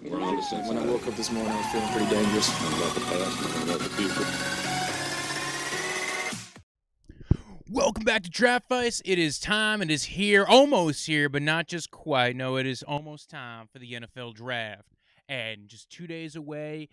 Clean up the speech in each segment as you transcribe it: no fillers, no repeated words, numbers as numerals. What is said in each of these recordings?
We're on to Cincinnati. When I woke up this morning, I was feeling pretty dangerous. One about the past and one about the future. Welcome back to Draftvice. It is time. It is here, almost here, but not just quite. No, it is almost time for the NFL Draft. And just 2 days away,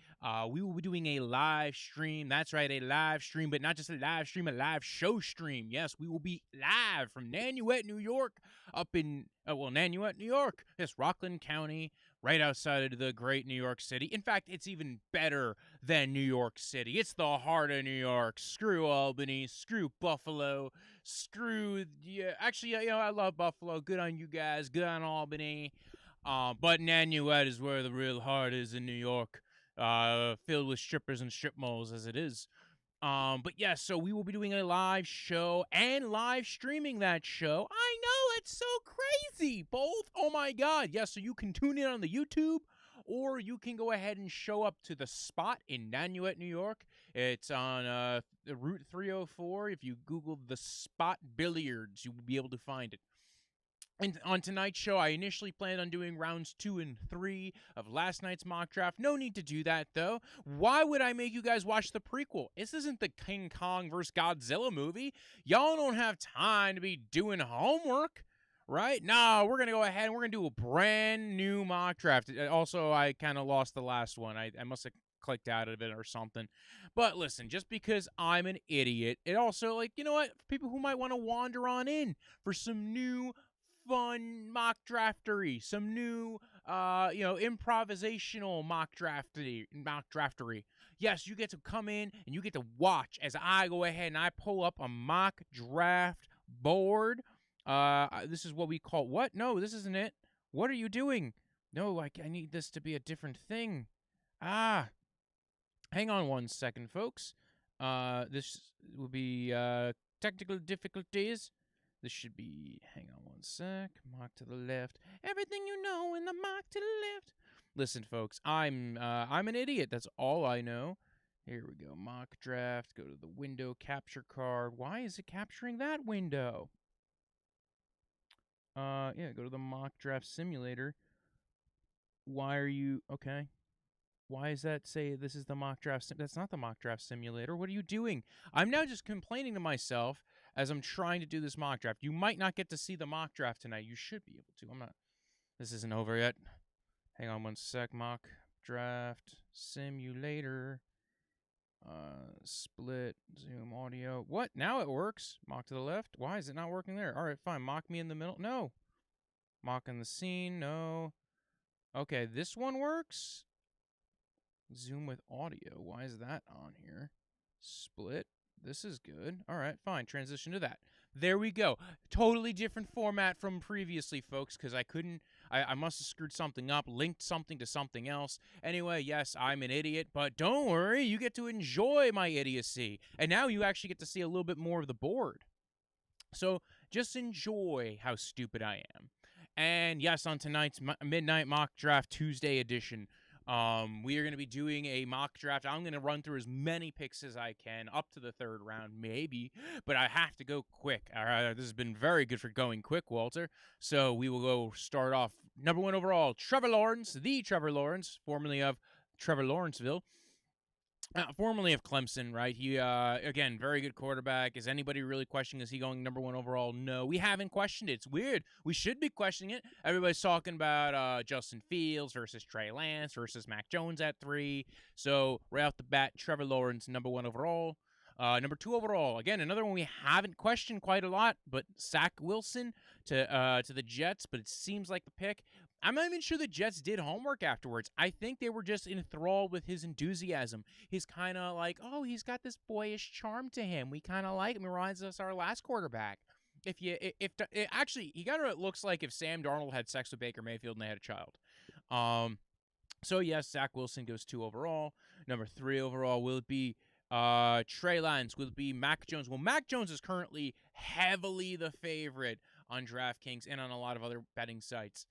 we will be doing a live stream. That's right, a live stream, but not just a live stream, a live show stream. Yes, we will be live from Nanuet, New York, up in, Nanuet, New York. Yes, Rockland County, right outside of the great New York City. In fact, it's even better than New York City. It's the heart of New York. Screw Albany, screw Buffalo, I love Buffalo. Good on you guys. Good on Albany. But Nanuet is where the real heart is in New York, filled with strippers and strip malls as it is. But yeah, so we will be doing a live show and live streaming that show. I know, it's so crazy. Both. Oh my God. Yeah, so you can tune in on the YouTube, or you can go ahead and show up to the SPOT in Nanuet, New York. It's on Route 304. If you Google the SPOT Billiards, you will be able to find it. And on tonight's show, I initially planned on doing rounds 2 and 3 of last night's mock draft. No need to do that, though. Why would I make you guys watch the prequel? This isn't the King Kong vs. Godzilla movie. Y'all don't have time to be doing homework, right? No, we're going to go ahead and we're going to do a brand new mock draft. Also, I kind of lost the last one. I must have clicked out of it or something. But listen, just because I'm an idiot, it also, you know what? For people who might want to wander on in for some new fun mock draftery, some new, improvisational mock draftery. Yes, you get to come in and you get to watch as I go ahead and I pull up a mock draft board. This is what we call what? No, this isn't it. What are you doing? No, I need this to be a different thing. Hang on one second, folks. This will be technical difficulties. This should be, hang on one sec, mock to the left. Everything you know in the mock to the left. Listen, folks, I'm an idiot. That's all I know. Here we go, mock draft. Go to the window capture card. Why is it capturing that window? Go to the mock draft simulator. Why are you, okay. Why does that say this is the mock draft? That's not the mock draft simulator. What are you doing? I'm now just complaining to myself as I'm trying to do this mock draft. You might not get to see the mock draft tonight. You should be able to. This isn't over yet. Hang on one sec. Mock draft simulator. Split Zoom audio. What? Now it works. Mock to the left. Why is it not working there? All right, fine. Mock me in the middle. No. Mock in the scene. No. Okay, this one works. Zoom with audio. Why is that on here? Split. This is good. All right, fine. Transition to that. There we go. Totally different format from previously, folks, because I must have screwed something up, linked something to something else. Anyway, yes, I'm an idiot, but don't worry. You get to enjoy my idiocy. And now you actually get to see a little bit more of the board. So just enjoy how stupid I am. And yes, on tonight's Midnight Mock Draft Tuesday edition, we are going to be doing a mock draft. I'm going to run through as many picks as I can up to the third round, maybe, but I have to go quick. All right, this has been very good for going quick, Walter. So we will go start off number 1 overall, Trevor Lawrence, the Trevor Lawrence, formerly of Trevor Lawrenceville. Formerly of Clemson, right? He, again, very good quarterback. Is anybody really questioning, is he going number 1 overall? No, we haven't questioned it. It's weird. We should be questioning it. Everybody's talking about Justin Fields versus Trey Lance versus Mac Jones at 3. So, right off the bat, Trevor Lawrence, number 1 overall. Number 2 overall, again, another one we haven't questioned quite a lot, but Zach Wilson to the Jets, but it seems like the pick. I'm not even sure the Jets did homework afterwards. I think they were just enthralled with his enthusiasm. He's kind of like, oh, he's got this boyish charm to him. We kind of like him. He reminds us of our last quarterback. Actually, he kind of looks like if Sam Darnold had sex with Baker Mayfield and they had a child. So yes, Zach Wilson goes 2 overall. Number 3 overall, will it be Trey Lance? Will it be Mac Jones? Well, Mac Jones is currently heavily the favorite on DraftKings and on a lot of other betting sites.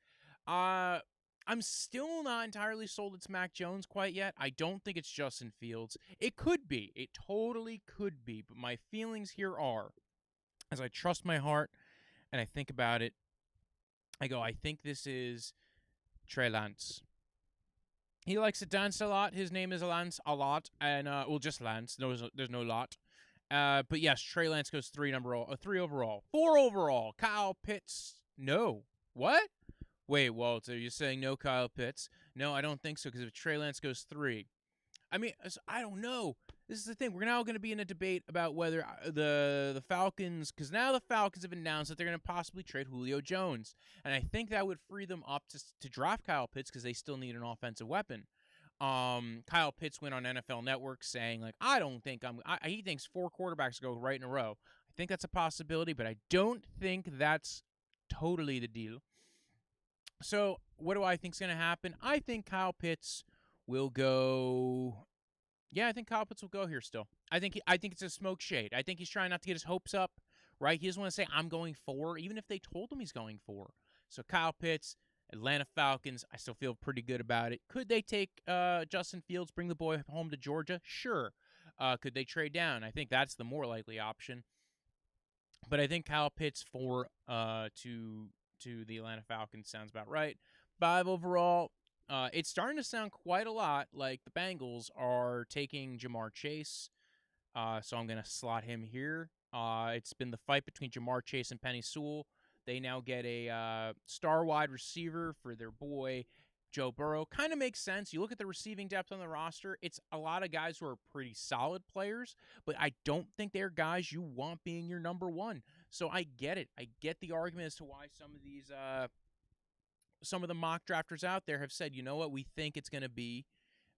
I'm still not entirely sold it's Mac Jones quite yet. I don't think it's Justin Fields. It could be. It totally could be. But my feelings here are, as I trust my heart and I think about it, I go, I think this is Trey Lance. He likes to dance a lot. His name is Lance a lot, and well, just Lance. There's no lot. But yes, Trey Lance goes 3 overall, 4 overall. Kyle Pitts, no. What? Wait, Walter, you're saying no Kyle Pitts? No, I don't think so, because if Trey Lance goes 3, I mean, I don't know. This is the thing. We're now going to be in a debate about whether the Falcons, because now the Falcons have announced that they're going to possibly trade Julio Jones, and I think that would free them up to draft Kyle Pitts because they still need an offensive weapon. Kyle Pitts went on NFL Network saying, like, I don't think he thinks 4 quarterbacks go right in a row. I think that's a possibility, but I don't think that's totally the deal. So what do I think is going to happen? I think Kyle Pitts will go. Yeah, I think Kyle Pitts will go here still. I think it's a smoke shade. I think he's trying not to get his hopes up, right? He doesn't want to say I'm going 4, even if they told him he's going 4. So Kyle Pitts, Atlanta Falcons, I still feel pretty good about it. Could they take Justin Fields, bring the boy home to Georgia? Sure. Could they trade down? I think that's the more likely option. But I think Kyle Pitts to the Atlanta Falcons sounds about right. 5 overall. It's starting to sound quite a lot like the Bengals are taking Jamar Chase. So I'm going to slot him here. It's been the fight between Jamar Chase and Penny Sewell. They now get a star wide receiver for their boy, Joe Burrow. Kind of makes sense. You look at the receiving depth on the roster, it's a lot of guys who are pretty solid players, but I don't think they're guys you want being your number 1. So I get it. I get the argument as to why some of the mock drafters out there have said, you know what, we think it's going to be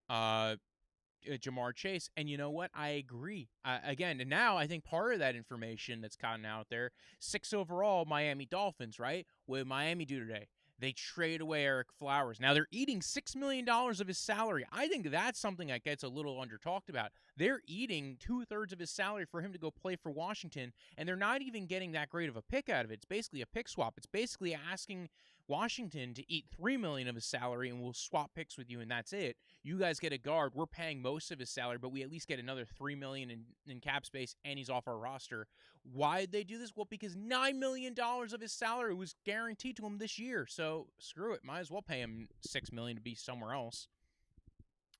Jamar Chase. And you know what? I agree. Again, and now I think part of that information that's gotten out there, 6 overall, Miami Dolphins, right? What did Miami do today? They trade away Eric Flowers. Now they're eating $6 million of his salary. I think that's something that gets a little under talked about. They're eating 2/3 of his salary for him to go play for Washington, and they're not even getting that great of a pick out of it. It's basically a pick swap. It's basically asking Washington to eat $3 million of his salary, and we'll swap picks with you, and that's it. You guys get a guard. We're paying most of his salary, but we at least get another $3 million in cap space, and he's off our roster. Why did they do this? Well, because $9 million of his salary was guaranteed to him this year. So screw it. Might as well pay him $6 million to be somewhere else.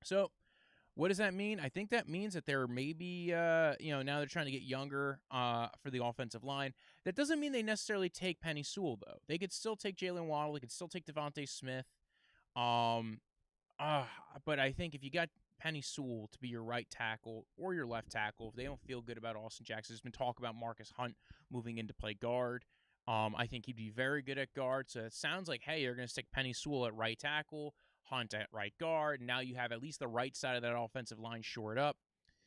So what does that mean? I think that means that they're maybe, now they're trying to get younger for the offensive line. That doesn't mean they necessarily take Penny Sewell, though. They could still take Jalen Waddle. They could still take Devontae Smith. But I think if you got Penny Sewell to be your right tackle or your left tackle, if they don't feel good about Austin Jackson, there's been talk about Marcus Hunt moving in to play guard. I think he'd be very good at guard. So it sounds like, hey, you're going to stick Penny Sewell at right tackle, Hunt at right guard. And now you have at least the right side of that offensive line shored up.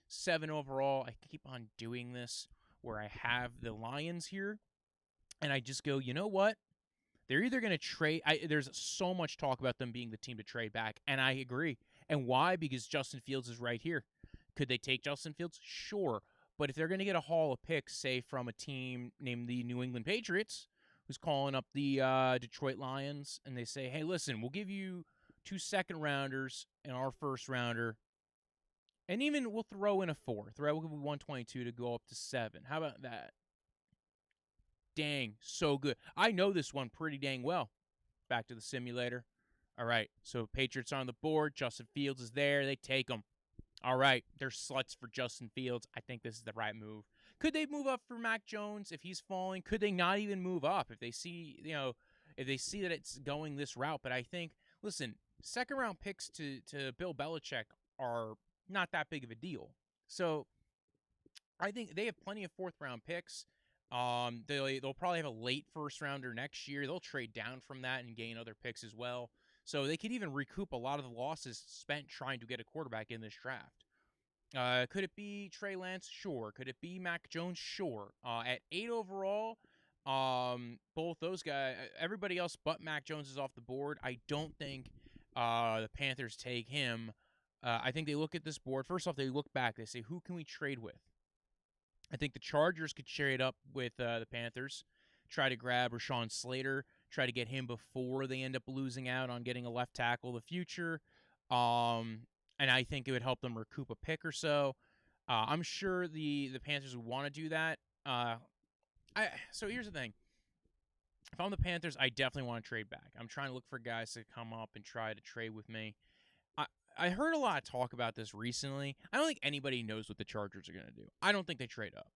7 overall. I keep on doing this where I have the Lions here. And I just go, you know what? They're either going to trade. There's so much talk about them being the team to trade back. And I agree. And why? Because Justin Fields is right here. Could they take Justin Fields? Sure. But if they're going to get a haul of picks, say, from a team named the New England Patriots, who's calling up the Detroit Lions, and they say, hey, listen, we'll give you 2 second-rounders and our first-rounder, and even we'll throw in a 4th, right? We'll give you 122 to go up to 7. How about that? Dang, so good. I know this one pretty dang well. Back to the simulator. All right, so Patriots are on the board. Justin Fields is there. They take him. All right, they're sluts for Justin Fields. I think this is the right move. Could they move up for Mac Jones if he's falling? Could they not even move up if they see, if they see that it's going this route? But I think, listen, second-round picks to Bill Belichick are not that big of a deal. So I think they have plenty of 4th-round picks. They'll probably have a late first-rounder next year. They'll trade down from that and gain other picks as well. So they could even recoup a lot of the losses spent trying to get a quarterback in this draft. Could it be Trey Lance? Sure. Could it be Mac Jones? Sure. At 8 overall, both those guys, everybody else but Mac Jones is off the board. I don't think the Panthers take him. I think they look at this board. First off, they look back. They say, who can we trade with? I think the Chargers could trade up with the Panthers, try to grab Rashawn Slater, try to get him before they end up losing out on getting a left tackle of the future. And I think it would help them recoup a pick or so. I'm sure the Panthers would want to do that. So here's the thing. If I'm the Panthers, I definitely want to trade back. I'm trying to look for guys to come up and try to trade with me. I heard a lot of talk about this recently. I don't think anybody knows what the Chargers are going to do. I don't think they trade up.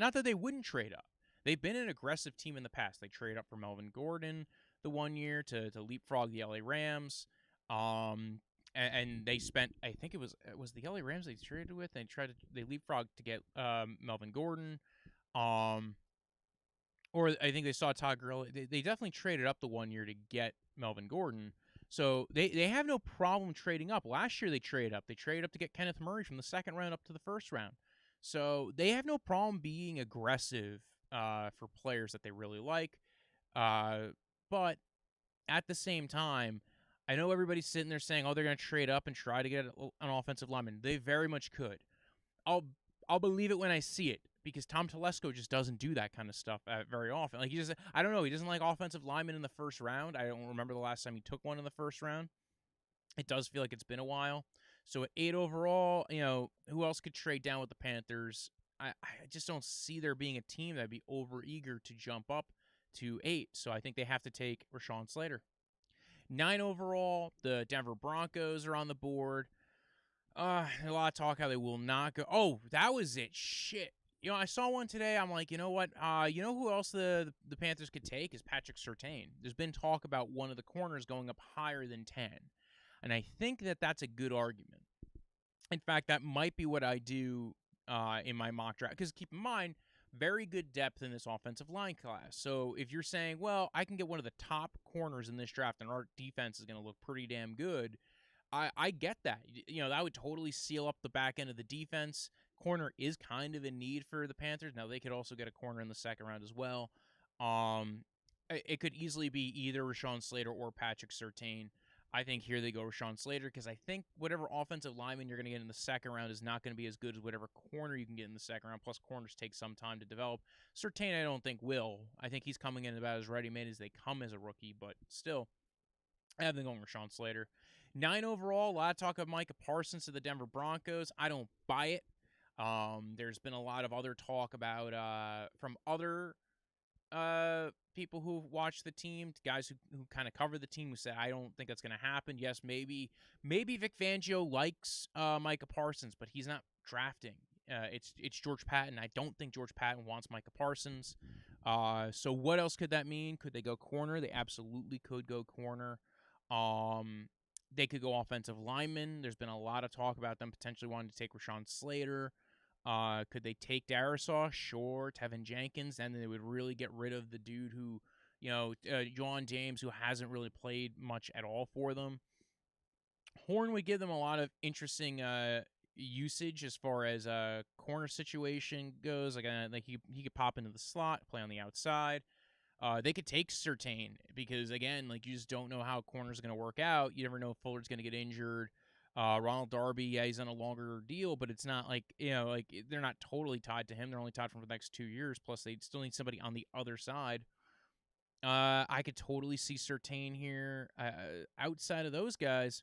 Not that they wouldn't trade up. They've been an aggressive team in the past. They trade up for Melvin Gordon the one year to leapfrog the LA Rams. And they spent, I think it was the LA Rams they traded with. They leapfrogged to get Melvin Gordon. Or I think they saw Todd Gurley. They definitely traded up the one year to get Melvin Gordon. So they have no problem trading up. Last year they traded up. They traded up to get Kenneth Murray from the second round up to the first round. So they have no problem being aggressive for players that they really like. But at the same time, I know everybody's sitting there saying, "Oh, they're going to trade up and try to get an offensive lineman." They very much could. I'll believe it when I see it, because Tom Telesco just doesn't do that kind of stuff very often. Like, I don't know, he doesn't like offensive linemen in the first round. I don't remember the last time he took one in the first round. It does feel like it's been a while. So at 8 overall, who else could trade down with the Panthers? I just don't see there being a team that'd be over eager to jump up to 8. So I think they have to take Rashawn Slater. 9 overall, the Denver Broncos are on the board. A lot of talk how they will not go. Oh, that was it. Shit. I saw one today. I'm like, you know what? Who else the Panthers could take is Patrick Surtain. There's been talk about one of the corners going up higher than 10. And I think that that's a good argument. In fact, that might be what I do in my mock draft. Because keep in mind, very good depth in this offensive line class. So if you're saying, well, I can get one of the top corners in this draft and our defense is going to look pretty damn good, I get that. That would totally seal up the back end of the defense. Corner is kind of in need for the Panthers. Now, they could also get a corner in the second round as well. It could easily be either Rashawn Slater or Patrick Surtain. I think here they go Rashawn Slater, because I think whatever offensive lineman you're going to get in the second round is not going to be as good as whatever corner you can get in the second round. Plus, corners take some time to develop. Surtain, I don't think will. I think he's coming in about as ready-made as they come as a rookie, but still, I have them going Rashawn Slater. 9 overall, a lot of talk of Micah Parsons to the Denver Broncos. I don't buy it. There's been a lot of other talk about from other people who watch the team, guys who kind of cover the team, who say, I don't think that's going to happen. Yes, maybe Vic Fangio likes Micah Parsons, but he's not drafting. It's George Patton. I don't think George Patton wants Micah Parsons. So what else could that mean? Could they go corner? They absolutely could go corner. They could go offensive lineman. There's been a lot of talk about them potentially wanting to take Rashawn Slater. Could they take Darisaw? Sure. Tevin Jenkins. And they would really get rid of the dude who, John James, who hasn't really played much at all for them. Horn would give them a lot of interesting usage as far as corner situation goes. Like he could pop into the slot, play on the outside. They could take Surtain because, again, you just don't know how corner's going to work out. You never know if Fuller's going to get injured. Ronald Darby, yeah, he's on a longer deal, but it's not they're not totally tied to him. They're only tied for the next 2 years. Plus, they still need somebody on the other side. I could totally see Surtain here. Outside of those guys,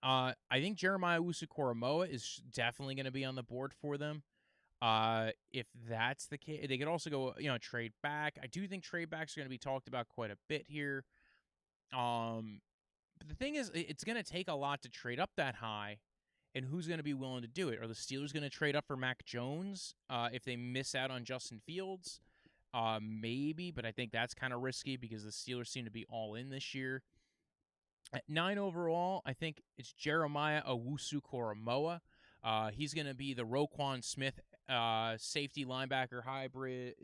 I think Jeremiah Owusu-Koramoah is definitely going to be on the board for them. If that's the case, they could also go, trade back. I do think trade backs are going to be talked about quite a bit here. But the thing is, it's going to take a lot to trade up that high, and who's going to be willing to do it? Are the Steelers going to trade up for Mac Jones if they miss out on Justin Fields? Maybe, but I think that's kind of risky because the Steelers seem to be all in this year. At 9 overall, I think it's Jeremiah Owusu-Koramoah. He's going to be the Roquan Smith safety linebacker hybrid.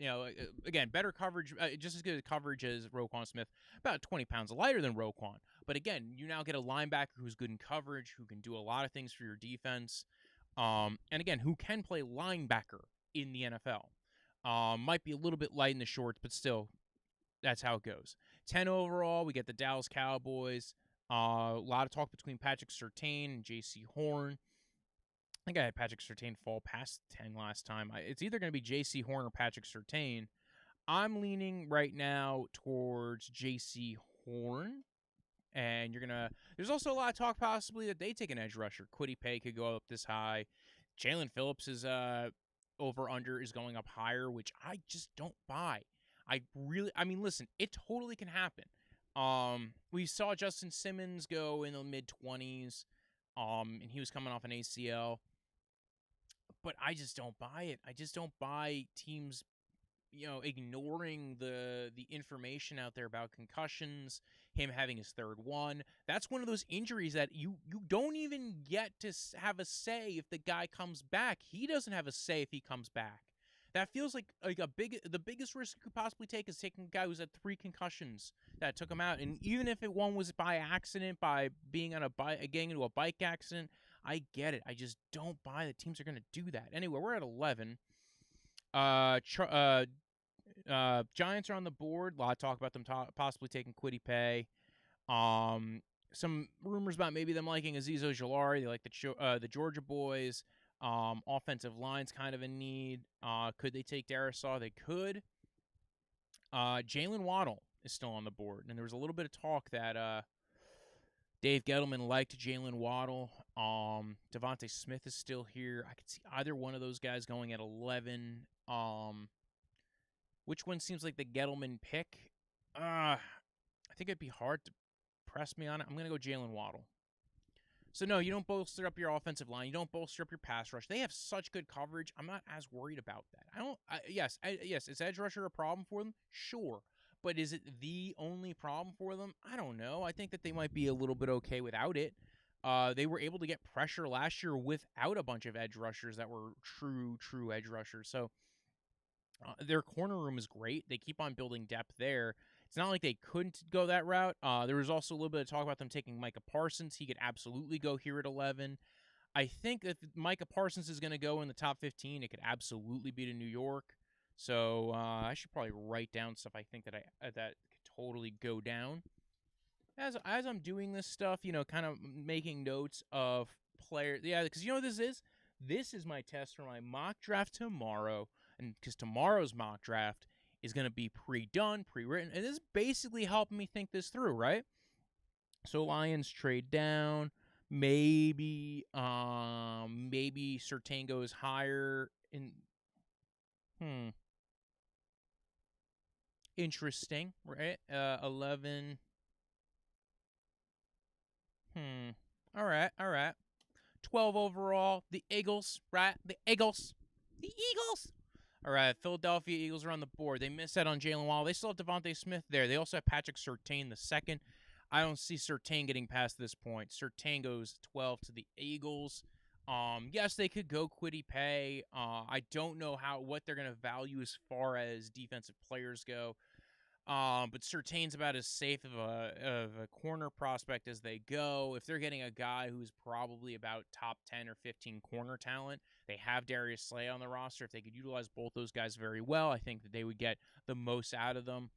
Again, better coverage, just as good as coverage as Roquan Smith. About 20 pounds lighter than Roquan. But again, you now get a linebacker who's good in coverage, who can do a lot of things for your defense. And again, who can play linebacker in the NFL. Might be a little bit light in the shorts, but still, that's how it goes. 10 overall, we get the Dallas Cowboys. A lot of talk between Patrick Surtain and J.C. Horn. I think I had Patrick Surtain fall past 10 last time. It's either going to be J.C. Horn or Patrick Surtain. I'm leaning right now towards J.C. Horn. And there's also a lot of talk possibly that they take an edge rusher. Kwity Paye could go up this high. Jalen Phillips is over-under is going up higher, which I just don't buy. Listen, it totally can happen. We saw Justin Simmons go in the mid-20s. And he was coming off an ACL. But I just don't buy it. I just don't buy teams, ignoring the information out there about concussions, him having his third one. That's one of those injuries that you don't even get to have a say if the guy comes back. He doesn't have a say if he comes back. That feels like the biggest risk you could possibly take is taking a guy who's had 3 concussions that took him out. And even if one was by accident, by being on getting into a bike accident, I get it. I just don't buy that teams are going to do that. Anyway, we're at 11. Giants are on the board. A lot of talk about them possibly taking Kwity Paye. Some rumors about maybe them liking Azeez Ojulari. They like the Georgia boys. Offensive line's kind of in need. Could they take Darisaw? They could. Jalen Waddle is still on the board, and there was a little bit of talk that Dave Gettleman liked Jalen Waddle. Devontae Smith is still here. I could see either one of those guys going at 11. Which one seems like the Gettleman pick? I think it'd be hard to press me on it. I'm going to go Jalen Waddle. So, no, you don't bolster up your offensive line. You don't bolster up your pass rush. They have such good coverage. I'm not as worried about that. Yes, is edge rusher a problem for them? Sure. But is it the only problem for them? I don't know. I think that they might be a little bit okay without it. They were able to get pressure last year without a bunch of edge rushers that were true edge rushers. So their corner room is great. They keep on building depth there. It's not like they couldn't go that route. There was also a little bit of talk about them taking Micah Parsons. He could absolutely go here at 11. I think if Micah Parsons is going to go in the top 15, it could absolutely be to New York. So I should probably write down stuff I think that that could totally go down. As I'm doing this stuff, kind of making notes of players. Yeah, because you know what this is? This is my test for my mock draft tomorrow. And because tomorrow's mock draft is going to be pre-done, pre-written. And this is basically helping me think this through, right? So Lions trade down. Maybe Surtain goes higher in... Interesting, right? 11. All right. 12 overall. The Eagles, right? The Eagles. All right, Philadelphia Eagles are on the board. They missed out on Jalen Waddle. They still have Devontae Smith there. They also have Patrick Surtain the second. I don't see Surtain getting past this point. Surtain goes 12 to the Eagles. Yes, they could go Kwity Paye. I don't know what they're going to value as far as defensive players go. But Surtain's about as safe of a corner prospect as they go. If they're getting a guy who's probably about top 10 or 15 corner talent, they have Darius Slay on the roster. If they could utilize both those guys very well, I think that they would get the most out of them.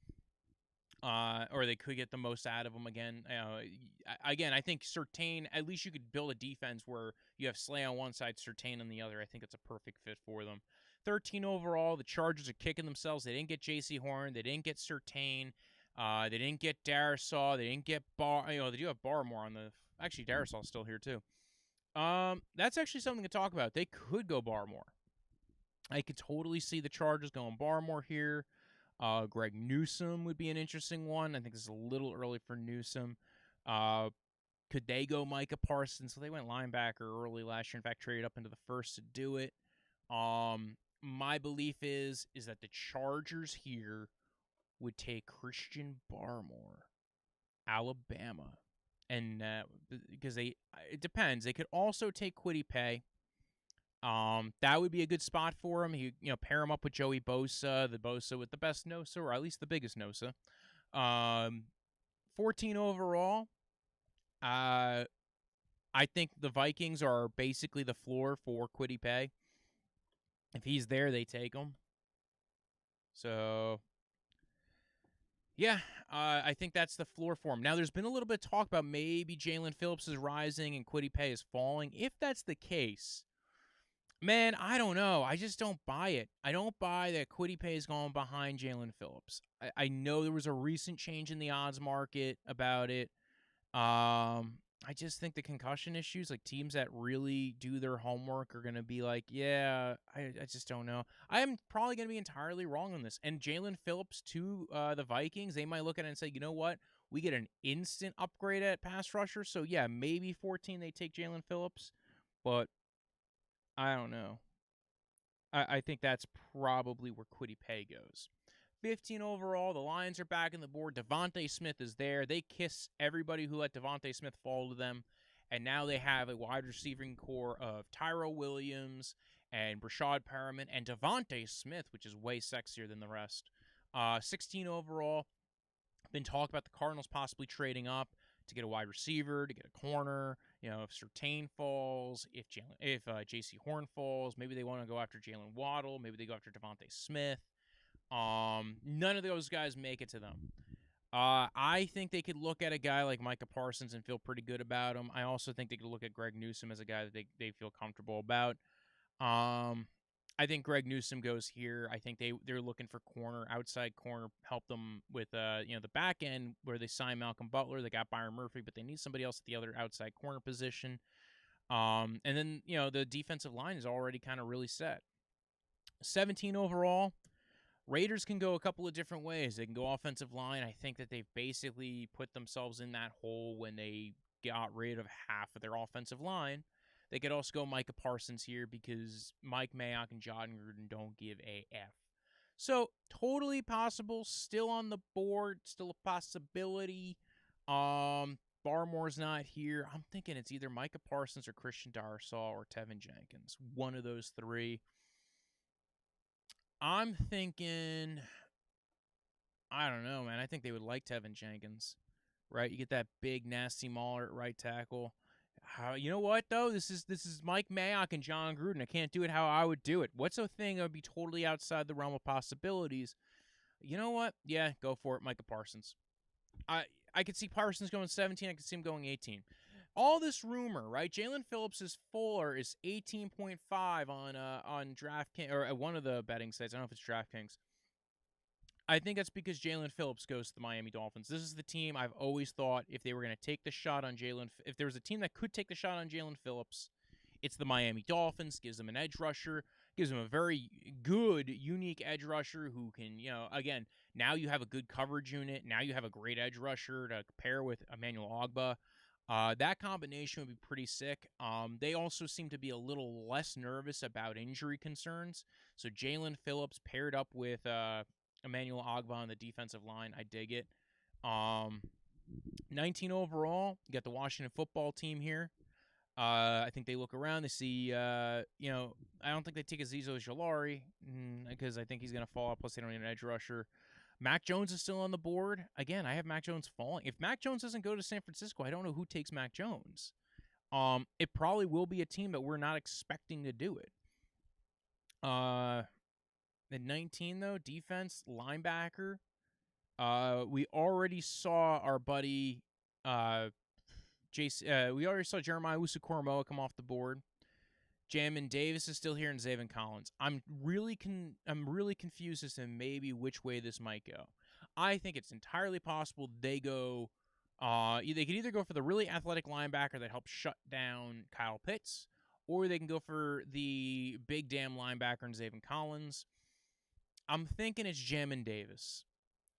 Or they could get the most out of them again. I think Surtain, at least you could build a defense where you have Slay on one side, Surtain on the other. I think it's a perfect fit for them. 13 overall, the Chargers are kicking themselves. They didn't get J.C. Horn. They didn't get Surtain. They didn't get Darisaw. They didn't get they do have Barmore on the... Actually, Darisaw's still here, too. That's actually something to talk about. They could go Barmore. I could totally see the Chargers going Barmore here. Greg Newsome would be an interesting one. I think this is a little early for Newsome. Could they go Micah Parsons? So they went linebacker early last year. In fact, traded up into the first to do it. My belief is that the Chargers here would take Christian Barmore, Alabama, and because it depends. They could also take Kwity Paye. That would be a good spot for him. Pair him up with Joey Bosa, the Bosa with the best Nosa, or at least the biggest Nosa. 14 overall. I think the Vikings are basically the floor for Kwity Paye. If he's there, they take him. So, yeah, I think that's the floor for him. Now, there's been a little bit of talk about maybe Jalen Phillips is rising and Kwity Paye is falling. If that's the case, man, I don't know. I just don't buy it. I don't buy that Kwity Paye is going behind Jalen Phillips. I know there was a recent change in the odds market about it. I just think the concussion issues, like teams that really do their homework are going to be like, yeah, I just don't know. I am probably going to be entirely wrong on this. And Jalen Phillips to the Vikings, they might look at it and say, you know what? we get an instant upgrade at pass rusher. So, yeah, maybe 14 they take Jalen Phillips, but I don't know. I think that's probably where Kwity Paye goes. 15 overall, the Lions are back on the board. Devontae Smith is there. They kiss everybody who let Devontae Smith fall to them, and now they have a wide receiving core of Tyrell Williams and Brashad Perriman and Devontae Smith, which is way sexier than the rest. 16 overall. Been talk about the Cardinals possibly trading up to get a wide receiver, to get a corner. You know, if Surtain falls, if J.C. Horn falls, maybe they want to go after Jalen Waddle. Maybe they go after Devontae Smith. None of those guys make it to them. I think they could look at a guy like Micah Parsons and feel pretty good about him. I also think they could look at Greg Newsome as a guy that they feel comfortable about. I think Greg Newsome goes here. I think they're looking for outside corner, help them with the back end where they signed Malcolm Butler. They got Byron Murphy, but they need somebody else at the other outside corner position. And then the defensive line is already kind of really set. 17 overall. Raiders can go a couple of different ways. They can go offensive line. I think that they've basically put themselves in that hole when they got rid of half of their offensive line. They could also go Micah Parsons here because Mike Mayock and John Gruden don't give a F. So, totally possible. Still on the board. Still a possibility. Barmore's not here. I'm thinking it's either Micah Parsons or Christian Darrisaw or Tevin Jenkins. One of those three. I'm thinking, I don't know, man. I think they would like Tevin Jenkins, right? You get that big, nasty mauler at right tackle. You know what, though? This is Mike Mayock and John Gruden. I can't do it how I would do it. What's a thing that would be totally outside the realm of possibilities? You know what? Yeah, go for it, Micah Parsons. I could see Parsons going 17. I could see him going 18. All this rumor, right? Jalen Phillips' floor is 18.5 on DraftKings, or at one of the betting sites. I don't know if it's DraftKings. I think that's because Jalen Phillips goes to the Miami Dolphins. This is the team I've always thought if they were going to take the shot on if there was a team that could take the shot on Jalen Phillips, it's the Miami Dolphins. Gives them an edge rusher, gives them a very good, unique edge rusher who can, again, now you have a good coverage unit. Now you have a great edge rusher to pair with Emmanuel Ogbah. That combination would be pretty sick. They also seem to be a little less nervous about injury concerns. So Jalen Phillips paired up with Emmanuel Ogbah on the defensive line. I dig it. 19 overall. You got the Washington football team here. I think they look around. They see, I don't think they take Azeez Ojulari because I think he's going to fall out. Plus, they don't need an edge rusher. Mac Jones is still on the board. Again, I have Mac Jones falling. If Mac Jones doesn't go to San Francisco, I don't know who takes Mac Jones. It probably will be a team that we're not expecting to do it. At 19, though, defense, linebacker. We already saw our buddy we already saw Jeremiah Owusu-Koramoah come off the board. Jamin Davis is still here, and Zaven Collins. I'm really confused as to maybe which way this might go. I think it's entirely possible they go. They could either go for the really athletic linebacker that helps shut down Kyle Pitts, or they can go for the big damn linebacker in Zaven Collins. I'm thinking it's Jamin Davis.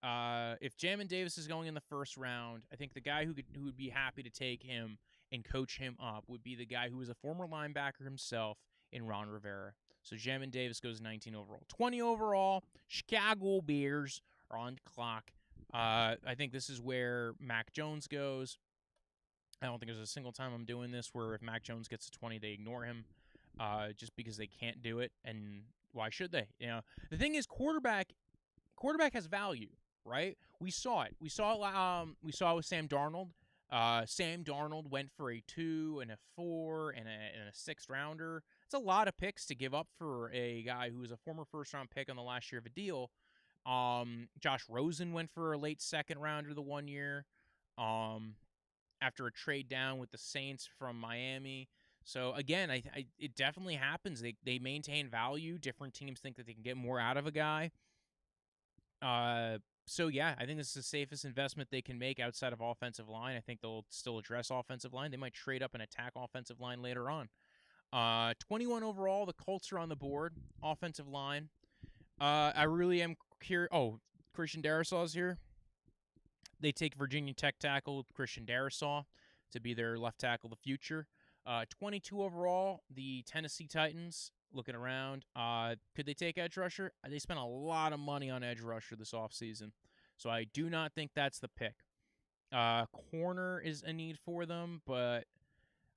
If Jamin Davis is going in the first round, I think the guy who would be happy to take him and coach him up would be the guy who was a former linebacker himself in Ron Rivera. So Jamin Davis goes 19 overall. 20 overall, Chicago Bears are on the clock. I think this is where Mac Jones goes. I don't think there's a single time I'm doing this where if Mac Jones gets to 20, they ignore him just because they can't do it. And why should they? The thing is, quarterback has value, right? We saw it. We saw it with Sam Darnold. Sam Darnold went for a 2 and a 4 and a 6th rounder. It's a lot of picks to give up for a guy who was a former first-round pick on the last year of a deal. Josh Rosen went for a late 2nd rounder the 1 year after a trade down with the Saints from Miami. So, again, it definitely happens. They maintain value. Different teams think that they can get more out of a guy. So, yeah, I think this is the safest investment they can make outside of offensive line. I think they'll still address offensive line. They might trade up and attack offensive line later on. 21 overall, the Colts are on the board. Offensive line. I really am curious. Oh, Christian Darrisaw is here. They take Virginia Tech tackle Christian Darrisaw to be their left tackle of the future. 22 overall, the Tennessee Titans, looking around. Could they take edge rusher? They spent a lot of money on edge rusher this offseason, so I do not think that's the pick. Corner is a need for them, but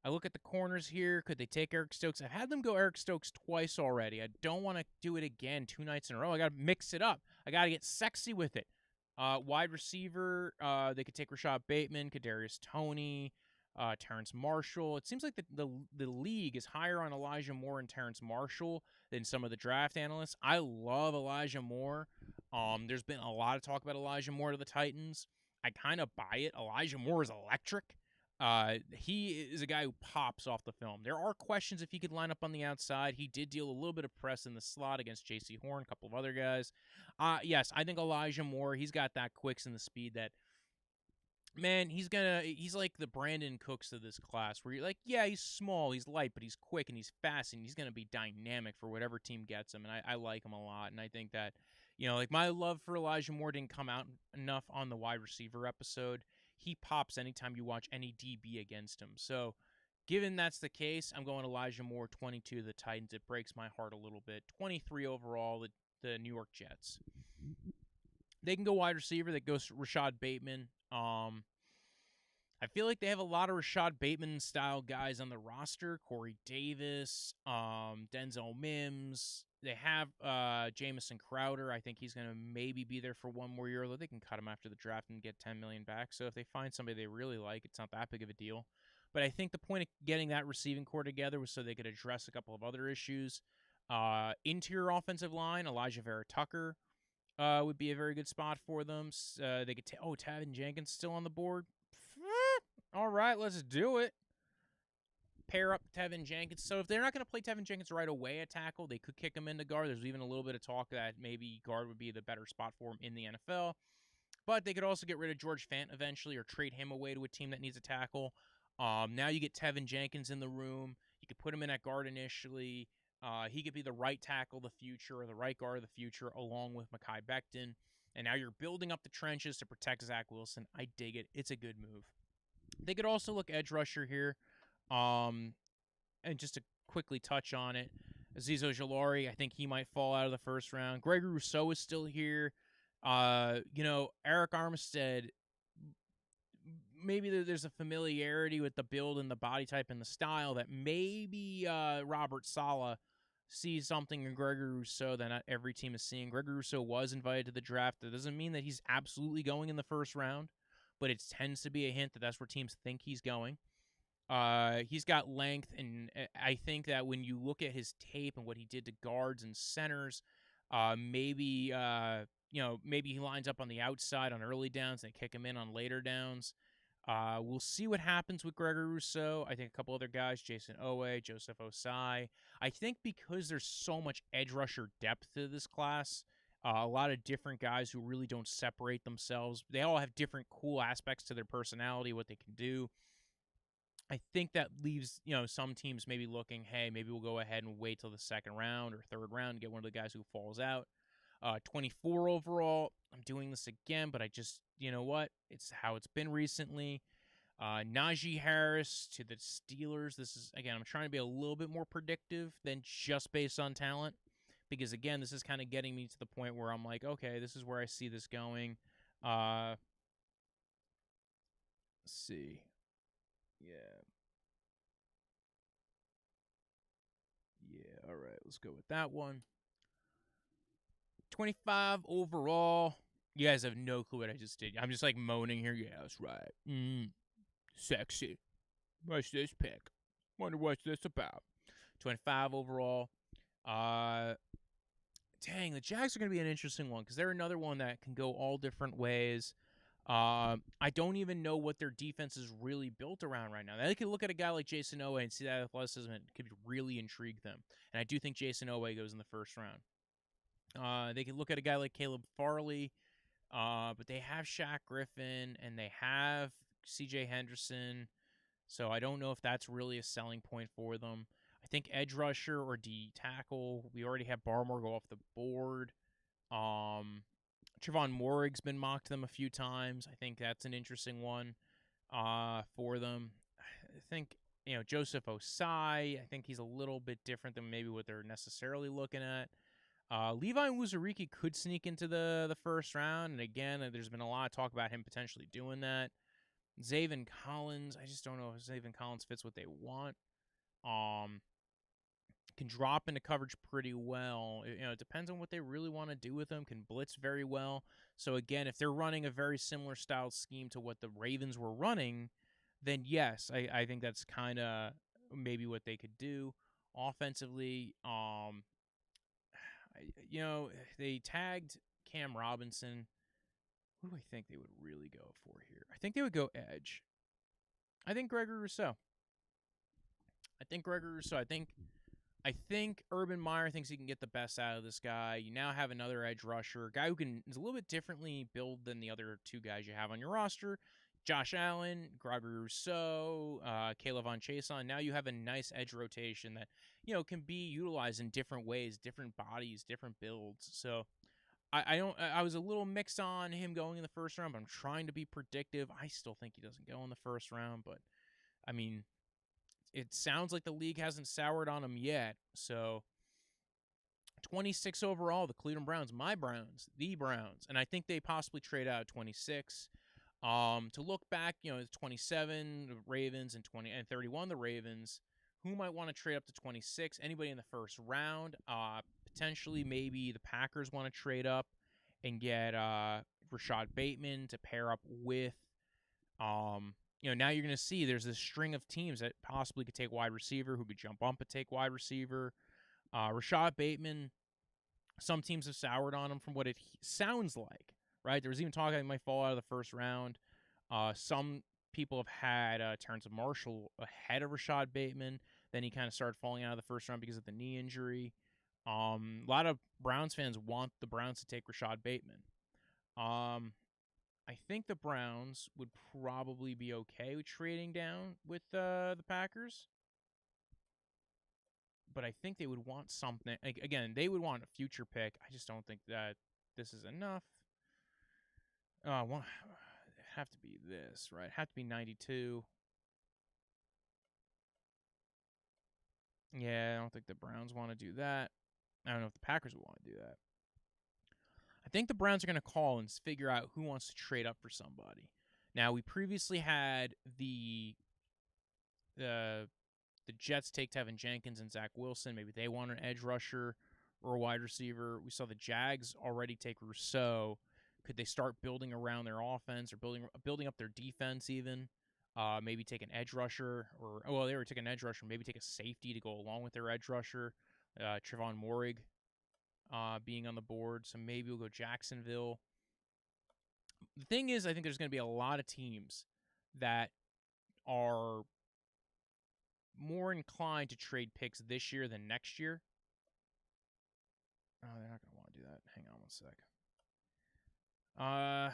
I look at the corners here. Could they take Eric Stokes? I've had them go Eric Stokes twice already. I don't want to do it again 2 nights in a row. I got to mix it up. I got to get sexy with it. Wide receiver, they could take Rashad Bateman, Kadarius Toney, Terrence Marshall. It seems like the league is higher on Elijah Moore and Terrence Marshall than some of the draft analysts. I love Elijah Moore. There's been a lot of talk about Elijah Moore to the Titans. I kind of buy it. Elijah Moore is electric. He is a guy who pops off the film. There are questions if he could line up on the outside. He did deal a little bit of press in the slot against J.C. Horn, a couple of other guys. Yes, I think Elijah Moore, he's got that quicks and the speed that, man, he's like the Brandon Cooks of this class, where you're like, yeah, he's small, he's light, but he's quick and he's fast, and he's going to be dynamic for whatever team gets him, and I like him a lot, and I think that, like my love for Elijah Moore didn't come out enough on the wide receiver episode. He pops anytime you watch any DB against him. So, given that's the case, I'm going Elijah Moore, 22 to the Titans. It breaks my heart a little bit. 23 overall, the New York Jets. They can go wide receiver. That goes Rashad Bateman. I feel like they have a lot of Rashad Bateman-style guys on the roster. Corey Davis, Denzel Mims. They have Jamison Crowder. I think he's going to maybe be there for one more year, although they can cut him after the draft and get $10 million back. So if they find somebody they really like, it's not that big of a deal. But I think the point of getting that receiving core together was so they could address a couple of other issues. Interior offensive line, Elijah Vera-Tucker would be a very good spot for them. They could Tavon Jenkins still on the board. All right, let's do it. Pair up Tevin Jenkins. So if they're not going to play Tevin Jenkins right away at tackle, they could kick him into guard. There's even a little bit of talk that maybe guard would be the better spot for him in the NFL. But they could also get rid of George Fant eventually or trade him away to a team that needs a tackle. Now you get Tevin Jenkins in the room. You could put him in at guard initially. He could be the right tackle of the future or the right guard of the future along with Mekhi Becton. And now you're building up the trenches to protect Zach Wilson. I dig it. It's a good move. They could also look edge rusher here. And just to quickly touch on it, Azeez Ojulari, I think he might fall out of the first round. Gregory Rousseau is still here. Eric Armstead, maybe there's a familiarity with the build and the body type and the style that maybe Robert Saleh sees something in Gregory Rousseau that not every team is seeing. Gregory Rousseau was invited to the draft. That doesn't mean that he's absolutely going in the first round, but it tends to be a hint that that's where teams think he's going. He's got length, and I think that when you look at his tape and what he did to guards and centers, maybe he lines up on the outside on early downs and they kick him in on later downs. We'll see what happens with Gregory Rousseau. I think a couple other guys, Jason Owe, Joseph Osai. I think because there's so much edge rusher depth to this class, a lot of different guys who really don't separate themselves. They all have different cool aspects to their personality, what they can do. I think that leaves, some teams maybe looking, hey, maybe we'll go ahead and wait till the second round or third round to get one of the guys who falls out. 24 overall, I'm doing this again, but I just, it's how it's been recently. Najee Harris to the Steelers. This is, again, I'm trying to be a little bit more predictive than just based on talent. Because, again, this is kind of getting me to the point where I'm like, okay, this is where I see this going. Let's see. Yeah, all right, let's go with that one. 25 overall. You guys have no clue what I just did. I'm just like moaning here. Yeah, that's right. Sexy. What's this pick? Wonder what's this about. 25 overall. Dang, the Jags are going to be an interesting one because they're another one that can go all different ways. I don't even know what their defense is really built around right now. They could look at a guy like Jason Owe and see that athleticism and it could really intrigue them. And I do think Jason Owe goes in the first round. They could look at a guy like Caleb Farley, but they have Shaq Griffin and they have C.J. Henderson. So I don't know if that's really a selling point for them. I think edge rusher or D tackle. We already have Barmore go off the board. Trevon Morig's been mocked to them a few times. I think that's an interesting one for them. I think, Joseph Osai, I think he's a little bit different than maybe what they're necessarily looking at. Levi Wuzuriki could sneak into the first round, and again, there's been a lot of talk about him potentially doing that. Zaven Collins, I just don't know if Zaven Collins fits what they want. Can drop into coverage pretty well. It depends on what they really want to do with him. Can blitz very well. So again, if they're running a very similar style scheme to what the Ravens were running, then yes, I think that's kind of maybe what they could do offensively. They tagged Cam Robinson. Who do I think they would really go for here? I think they would go edge. I think Gregory Rousseau. I think Urban Meyer thinks he can get the best out of this guy. You now have another edge rusher, a guy who is a little bit differently built than the other two guys you have on your roster. Josh Allen, Gregory Rousseau, Kayla Von Chason. Now you have a nice edge rotation that, can be utilized in different ways, different bodies, different builds. So I was a little mixed on him going in the first round, but I'm trying to be predictive. I still think he doesn't go in the first round, but I mean, it sounds like the league hasn't soured on him yet. So 26 overall, the Cleveland Browns, the Browns. And I think they possibly trade out at 26. To look back, it's 27, the Ravens, and 31, the Ravens. Who might want to trade up to 26? Anybody in the first round? Potentially, maybe the Packers want to trade up and get Rashad Bateman to pair up with. Now you're going to see there's this string of teams that possibly could take wide receiver, who could jump up and take wide receiver. Rashad Bateman, some teams have soured on him from what it sounds like, right? There was even talk that he might fall out of the first round. Some people have had Terrence Marshall ahead of Rashad Bateman. Then he kind of started falling out of the first round because of the knee injury. A lot of Browns fans want the Browns to take Rashad Bateman. I think the Browns would probably be okay with trading down with the Packers. But I think they would want something. Again, they would want a future pick. I just don't think that this is enough. It'd have to be this, right? It'd have to be 92. Yeah, I don't think the Browns want to do that. I don't know if the Packers would want to do that. I think the Browns are going to call and figure out who wants to trade up for somebody. Now, we previously had the Jets take Tevin Jenkins and Zach Wilson. Maybe they want an edge rusher or a wide receiver. We saw the Jags already take Rousseau. Could they start building around their offense or building up their defense even? Maybe take an edge rusher they were taking an edge rusher. Maybe take a safety to go along with their edge rusher. Trevon Morig being on the board. So maybe we'll go Jacksonville. The thing is, I think there's going to be a lot of teams that are more inclined to trade picks this year than next year. Oh, they're not going to want to do that. Hang on one sec. I'm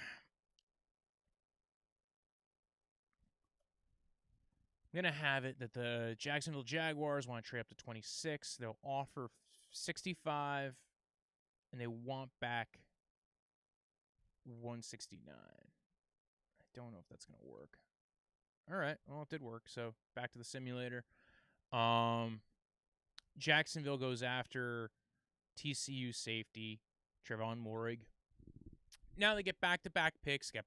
going to have it that the Jacksonville Jaguars want to trade up to 26. They'll offer 65, and they want back 169. I don't know if that's going to work. All right. Well, it did work. So back to the simulator. Jacksonville goes after TCU safety, Trevon Morig. Now they get back-to-back picks. In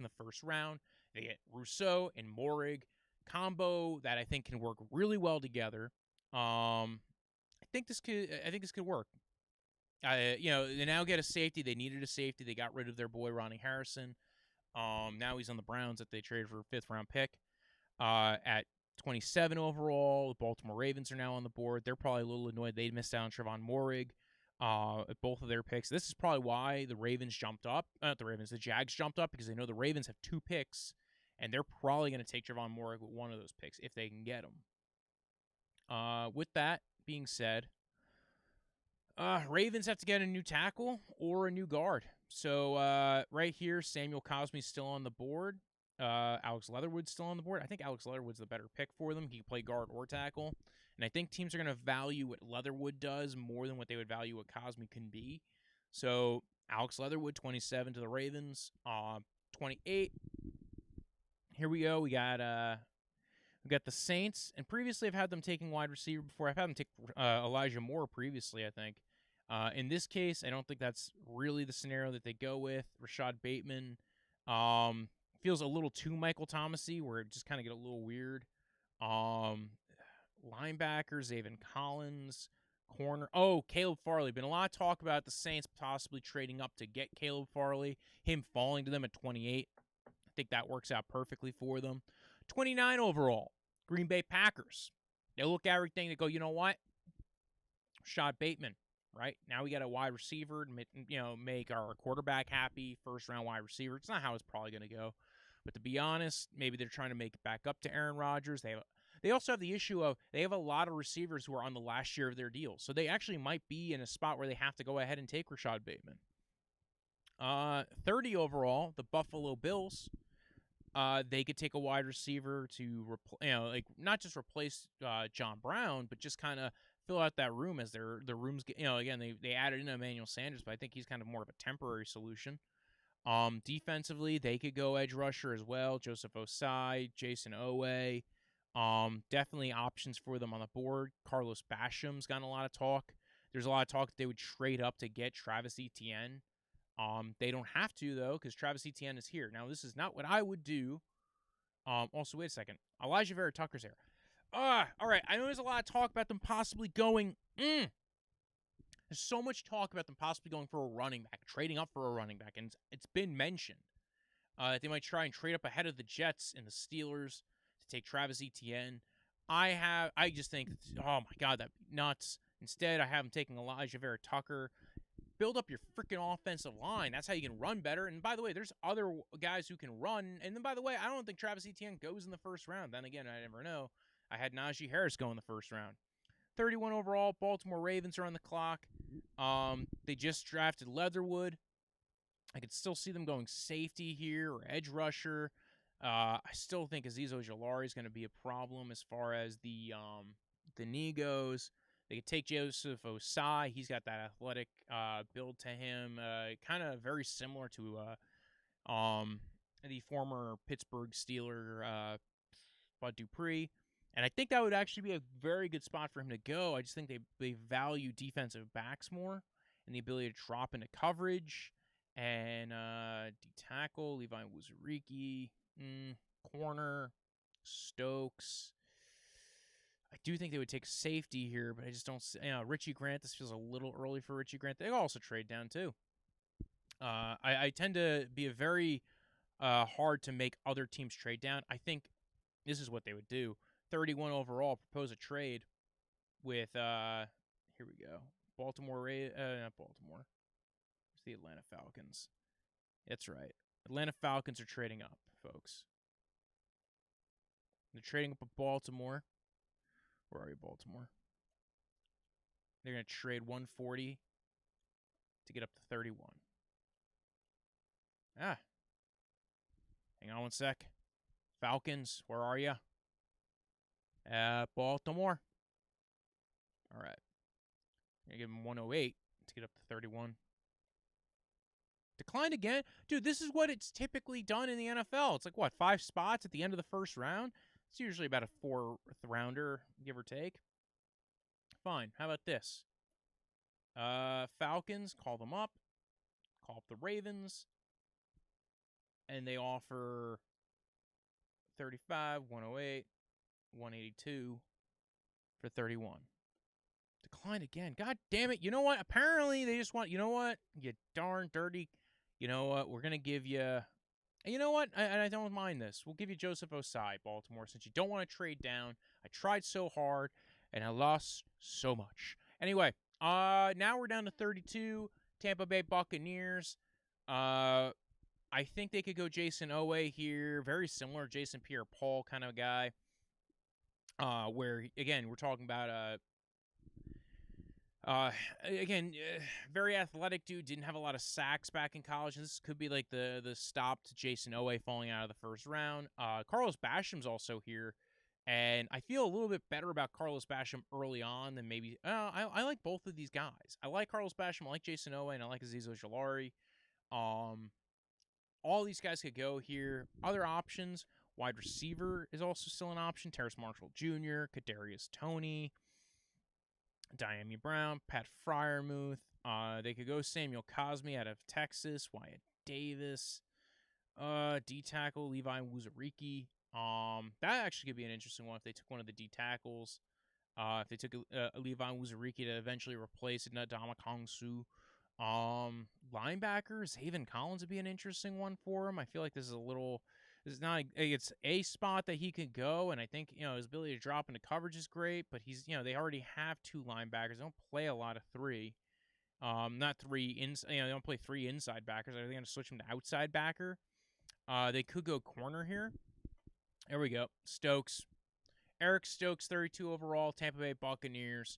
the first round. They get Rousseau and Morig combo that I think can work really well together. I think this could work. They now get a safety. They needed a safety. They got rid of their boy Ronnie Harrison. Now he's on the Browns that they traded for a 5th-round pick. At 27 overall, the Baltimore Ravens are now on the board. They're probably a little annoyed they missed out on Trevon Morig at both of their picks. This is probably why the Ravens jumped up. The Jags jumped up because they know the Ravens have 2 picks, and they're probably going to take Trevon Morig with one of those picks if they can get him. With that being said, Ravens have to get a new tackle or a new guard. So right here, Samuel Cosme's still on the board. Alex Leatherwood's still on the board. I think Alex Leatherwood's the better pick for them. He can play guard or tackle. And I think teams are going to value what Leatherwood does more than what they would value what Cosme can be. So Alex Leatherwood, 27 to the Ravens. 28. Here we go. We got the Saints, and previously I've had them taking wide receiver before. I've had them take Elijah Moore previously, I think. In this case, I don't think that's really the scenario that they go with. Rashad Bateman feels a little too Michael Thomas-y, where it just kind of get a little weird. Linebackers, Zaven Collins, corner. Oh, Caleb Farley. Been a lot of talk about the Saints possibly trading up to get Caleb Farley, him falling to them at 28. I think that works out perfectly for them. 29 overall, Green Bay Packers. They look at everything, they go, you know what? Rashad Bateman, right? Now we got a wide receiver to make our quarterback happy, first-round wide receiver. It's not how it's probably going to go. But to be honest, maybe they're trying to make it back up to Aaron Rodgers. They also have the issue of they have a lot of receivers who are on the last year of their deal. So they actually might be in a spot where they have to go ahead and take Rashad Bateman. 30 overall, the Buffalo Bills. They could take a wide receiver to not just replace John Brown, but just kind of fill out that room as their rooms get, again, they added in Emmanuel Sanders, but I think he's kind of more of a temporary solution. Defensively, they could go edge rusher as well. Joseph Osai, Jason Owe. Definitely options for them on the board. Carlos Basham's gotten a lot of talk. There's a lot of talk that they would trade up to get Travis Etienne. They don't have to, though, because Travis Etienne is here. Now, this is not what I would do. Also, wait a second. Elijah Vera Tucker's here. All right. I know there's a lot of talk about them possibly going. There's so much talk about them possibly going for a running back, trading up for a running back, and it's been mentioned that they might try and trade up ahead of the Jets and the Steelers to take Travis Etienne. I just think, oh my God, that'd be nuts. Instead, I have them taking Elijah Vera Tucker. Build up your freaking offensive line. That's how you can run better. And by the way, there's other guys who can run. And then, by the way, I don't think Travis Etienne goes in the first round. Then again, I never know. I had Najee Harris go in the first round. 31 overall, Baltimore Ravens are on the clock. They just drafted Leatherwood. I could still see them going safety here or edge rusher. I still think Azeez Ojulari is going to be a problem as far as the knee goes. They could take Joseph Osai. He's got that athletic build to him, kind of very similar to the former Pittsburgh Steeler Bud Dupree. And I think that would actually be a very good spot for him to go. I just think they value defensive backs more and the ability to drop into coverage. And D-tackle, Levi Wuzuriki, corner, Stokes. I do think they would take safety here, but I just don't. Richie Grant. This feels a little early for Richie Grant. They also trade down too. I tend to be a very hard to make other teams trade down. I think this is what they would do. 31 overall. Propose a trade with. Here we go. Not Baltimore. It's the Atlanta Falcons. That's right. Atlanta Falcons are trading up, folks. They're trading up with Baltimore. Where are you, Baltimore? They're going to trade 140 to get up to 31. Hang on one sec. Falcons, where are you? Baltimore. All right. You're going to give them 108 to get up to 31. Declined again? Dude, this is what it's typically done in the NFL. It's like, 5 spots at the end of the first round? It's usually about a 4th rounder, give or take. Fine. How about this? Falcons, call them up. Call up the Ravens. And they offer 35, 108, 182 for 31. Declined again. God damn it. You know what? Apparently they just want, you know what? You darn dirty. You know what? We're going to give you... And you know what? I don't mind this. We'll give you Joseph Osai, Baltimore, since you don't want to trade down. I tried so hard, and I lost so much. Anyway, now we're down to 32. Tampa Bay Buccaneers. I think they could go Jason Owe here. Very similar Jason Pierre-Paul kind of guy. Where, again, we're talking about... very athletic dude, didn't have a lot of sacks back in college. This could be like the stop to Jason Owe falling out of the first round. Carlos Basham's also here And I feel a little bit better about Carlos Basham early on than maybe. I like both of these guys. I like Carlos Basham, I like Jason Owe, and I like Azeez Ojulari. All these guys could go here. Other options, wide receiver is also still an option. Terrace Marshall Jr., Kadarius Toney, Diami Brown, Pat Freiermuth. They could go Samuel Cosme out of Texas, Wyatt Davis, D tackle Levi Wuzariki. That actually could be an interesting one if they took one of the D tackles. If they took Levi Wuzariki to eventually replace Ndamukong Kongsu. Linebackers, Haven Collins would be an interesting one for him. I feel like this is not, it's a spot that he could go, and I think, his ability to drop into coverage is great, but he's, they already have 2 linebackers. They don't play a lot of 3. Not 3, they don't play 3 inside backers. Are they going to switch him to outside backer? They could go corner here. There we go. Stokes. Eric Stokes, 32 overall, Tampa Bay Buccaneers.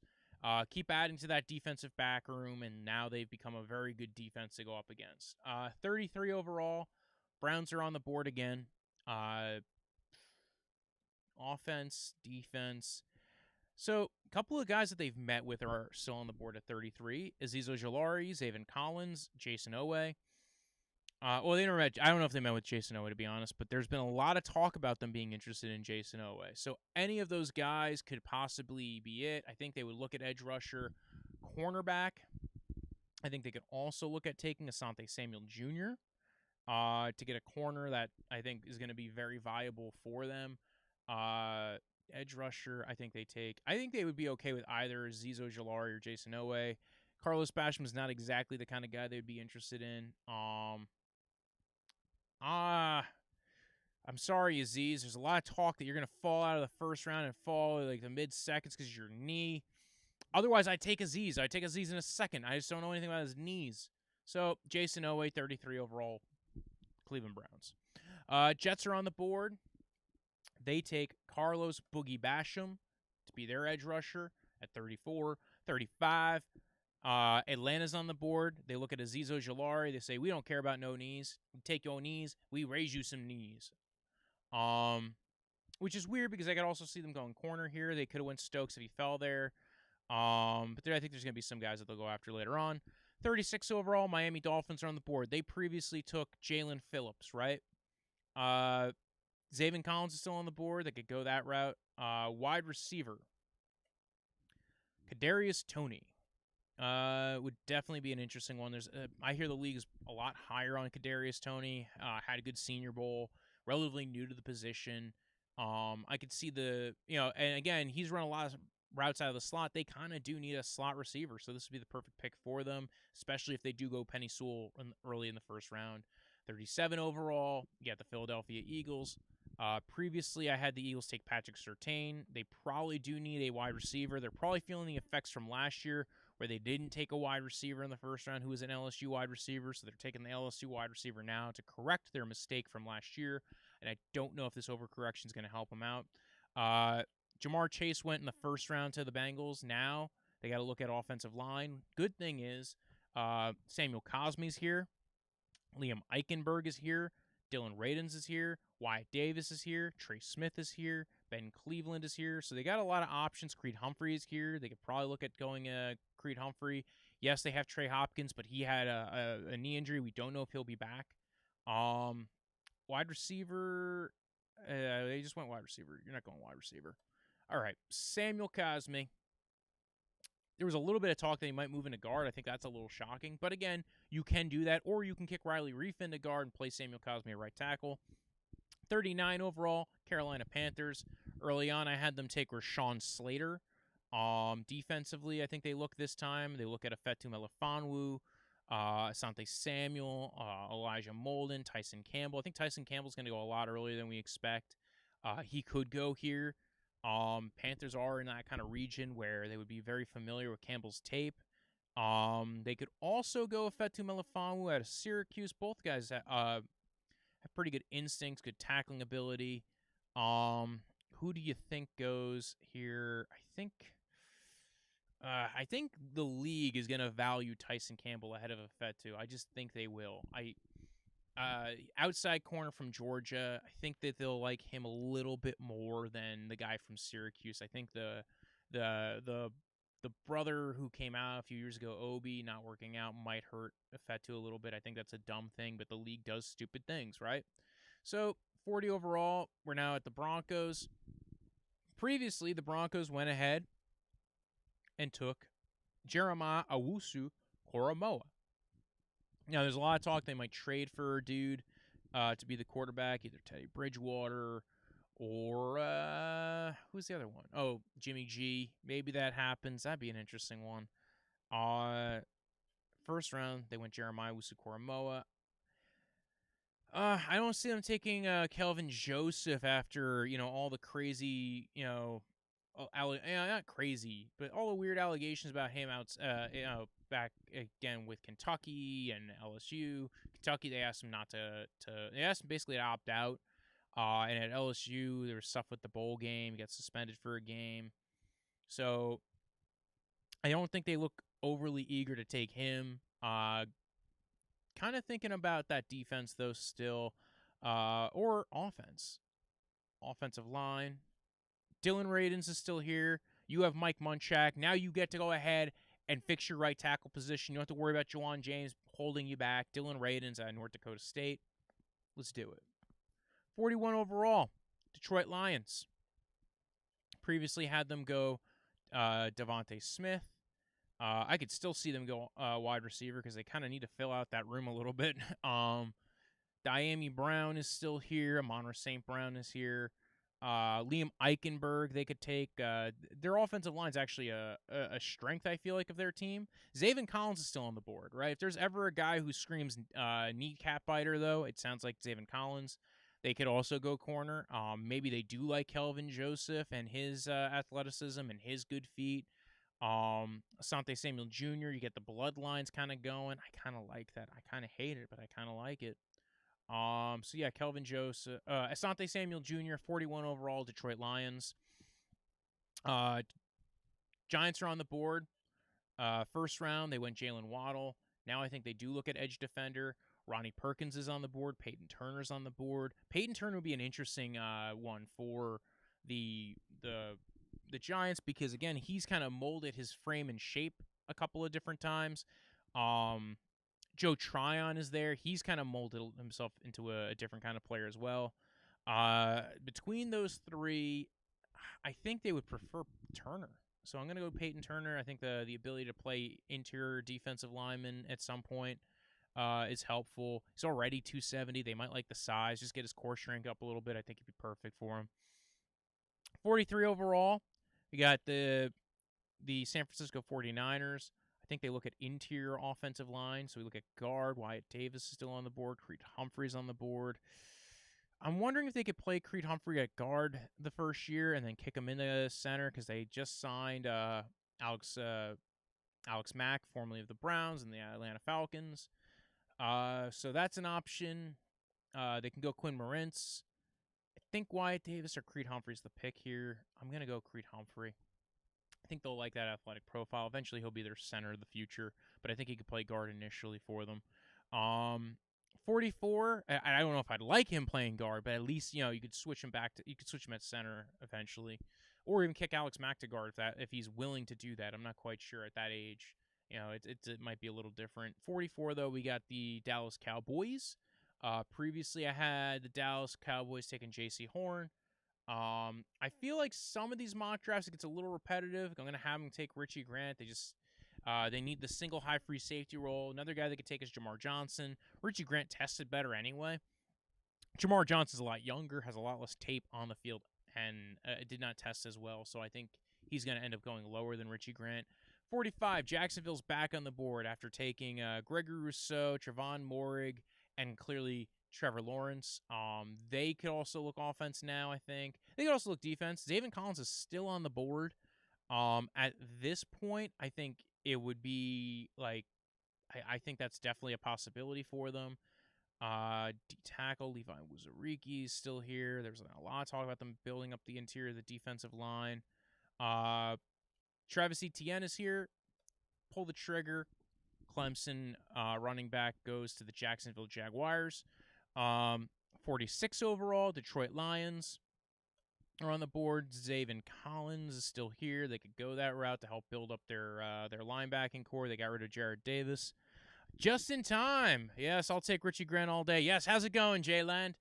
Keep adding to that defensive back room, and now they've become a very good defense to go up against. 33 overall. Browns are on the board again. Offense, defense. So, a couple of guys that they've met with are still on the board at 33. Azeez Ojulari, Zaven Collins, Jason Owe. Well, they never met. I don't know if they met with Jason Owe, to be honest, but there's been a lot of talk about them being interested in Jason Owe. So any of those guys could possibly be it. I think they would look at edge rusher, cornerback. I think they could also look at taking Asante Samuel Jr. To get a corner that I think is going to be very viable for them. Edge rusher, I think they would be okay with either Azeez Ojulari or Jason Owe. Carlos Basham is not exactly the kind of guy they would be interested in. I'm sorry, Azeez. There's a lot of talk that you're going to fall out of the first round and fall like the mid-seconds because of your knee. Otherwise, I'd take Azeez. I'd take Azeez in a second. I just don't know anything about his knees. So, Jason Owe, 33 overall, Cleveland Browns. Jets are on the board. They take Carlos Boogie Basham to be their edge rusher at 34. 35. Atlanta's on the board. They look at Azeez Ojulari. They say, we don't care about no knees. We take your knees. We raise you some knees. Which is weird because I could also see them going corner here. They could have went Stokes if he fell there. But I think there's going to be some guys that they'll go after later on. 36 overall, Miami Dolphins are on the board. They previously took Jalen Phillips, right? Zaven Collins is still on the board. They could go that route. Wide receiver, Kadarius Toney. Would definitely be an interesting one. I hear the league is a lot higher on Kadarius Toney. Had a good Senior Bowl, relatively new to the position. I could see and again, he's run a lot of routes out of the slot. They kind of do need a slot receiver, so this would be the perfect pick for them, especially if they do go Penny Sewell early in the first round. 37 overall, you got the Philadelphia Eagles. Previously, I had the Eagles take Patrick Surtain. They probably do need a wide receiver. They're probably feeling the effects from last year, where they didn't take a wide receiver in the first round who was an LSU wide receiver, so they're taking the LSU wide receiver now to correct their mistake from last year, and I don't know if this overcorrection is going to help them out. Jamar Chase went in the first round to the Bengals. Now they got to look at offensive line. Good thing is Samuel Cosme's here. Liam Eichenberg is here. Dylan Radins is here. Wyatt Davis is here. Trey Smith is here. Ben Cleveland is here. So they got a lot of options. Creed Humphrey is here. They could probably look at going Creed Humphrey. Yes, they have Trey Hopkins, but he had a knee injury. We don't know if he'll be back. Wide receiver. They just went wide receiver. You're not going wide receiver. All right. Samuel Cosme. There was a little bit of talk that he might move into guard. I think that's a little shocking. But again, you can do that, or you can kick Riley Reiff into guard and play Samuel Cosme at right tackle. 39 overall, Carolina Panthers. Early on, I had them take Rashawn Slater. Defensively, I think they look this time. They look at Efetu Melifonwu, Asante Samuel, Elijah Molden, Tyson Campbell. I think Tyson Campbell's going to go a lot earlier than we expect. He could go here. Panthers are in that kind of region where they would be very familiar with Campbell's tape. They could also go Efetu Melifonwu out of Syracuse. Both guys have pretty good instincts, good tackling ability. Who do you think goes here? I think the league is going to value Tyson Campbell ahead of Efetu. I just think they will. outside corner from Georgia. I think that they'll like him a little bit more than the guy from Syracuse. I think the brother who came out a few years ago, Obi, not working out, might hurt Effetu a little bit. I think that's a dumb thing, but the league does stupid things, right? So 40 overall. We're now at the Broncos. Previously, the Broncos went ahead and took Jeremiah Owusu-Koramoah. Now, there's a lot of talk they might trade for a dude to be the quarterback, either Teddy Bridgewater or who's the other one? Oh, Jimmy G. Maybe that happens. That'd be an interesting one. First round, they went Jeremiah Owusu-Koramoah. I don't see them taking Kelvin Joseph after, all the crazy, not crazy, but all the weird allegations about him back again with Kentucky and LSU. Kentucky, they asked him they asked him basically to opt out. And at LSU, there was stuff with the bowl game. He got suspended for a game. So I don't think they look overly eager to take him. Kind of thinking about that defense, though, still. Or offense. Offensive line. Dylan Radins is still here. You have Mike Munchak. Now you get to go ahead and fix your right tackle position. You don't have to worry about Juwan James holding you back. Dylan Radins at North Dakota State. Let's do it. 41 overall. Detroit Lions. Previously had them go Devontae Smith. I could still see them go wide receiver because they kind of need to fill out that room a little bit. Diami Brown is still here. Amon-Ra St. Brown is here. Liam Eichenberg they could take. Their offensive line is actually a strength, I feel like, of their team. Zaven Collins is still on the board, right? If there's ever a guy who screams kneecap biter, though, it sounds like Zaven Collins. They could also go corner. Maybe they do like Kelvin Joseph and his athleticism and his good feet. Asante Samuel Jr., you get the bloodlines kind of going. I kind of like that. I kind of hate it, but I kind of like it. So yeah, Kelvin Joseph, Asante Samuel Jr., 41 overall, Detroit Lions. Giants are on the board. First round, they went Jalen Waddle. Now I think they do look at edge defender. Ronnie Perkins is on the board. Peyton Turner's on the board. Peyton Turner would be an interesting one for the Giants because, again, he's kind of molded his frame and shape a couple of different times. Joe Tryon is there. He's kind of molded himself into a different kind of player as well. Between those three, I think they would prefer Turner. So I'm going to go Peyton Turner. I think the ability to play interior defensive lineman at some point is helpful. He's already 270. They might like the size. Just get his core strength up a little bit. I think he'd be perfect for him. 43 overall. We got the San Francisco 49ers. I think they look at interior offensive line. So we look at guard. Wyatt Davis is still on the board. Creed Humphrey's on the board. I'm wondering if they could play Creed Humphrey at guard the first year and then kick him into center because they just signed Alex Mack, formerly of the Browns and the Atlanta Falcons. So that's an option. They can go Quinn Moritz. I think Wyatt Davis or Creed Humphrey's the pick here. I'm going to go Creed Humphrey. I think they'll like that athletic profile. Eventually, he'll be their center of the future, but I think he could play guard initially for them. 44. I don't know if I'd like him playing guard, but at least you could switch him at center eventually, or even kick Alex Mack to guard if he's willing to do that. I'm not quite sure at that age. It might be a little different. 44 though, we got the Dallas Cowboys. Previously, I had the Dallas Cowboys taking J.C. Horn. I feel like some of these mock drafts, it gets a little repetitive. I'm going to have them take Richie Grant. They need the single high free safety role. Another guy they could take is Jamar Johnson. Richie Grant tested better anyway. Jamar Johnson's a lot younger, has a lot less tape on the field, and did not test as well. So I think he's going to end up going lower than Richie Grant. 45, Jacksonville's back on the board after taking Gregory Rousseau, Trevon Moehrig, and clearly Trevor Lawrence. They could also look offense now, I think. They could also look defense. Zaven Collins is still on the board. At this point, I think it would be like, I think that's definitely a possibility for them. D-tackle, Levi Wuzariki is still here. There's a lot of talk about them building up the interior of the defensive line. Travis Etienne is here. Pull the trigger. Clemson running back goes to the Jacksonville Jaguars. 46 overall, Detroit Lions are on the board. Zaven Collins is still here. They could go that route to help build up their linebacking core. They got rid of Jared Davis. Just in time. Yes, I'll take Richie Grant all day. Yes, how's it going, Jayland?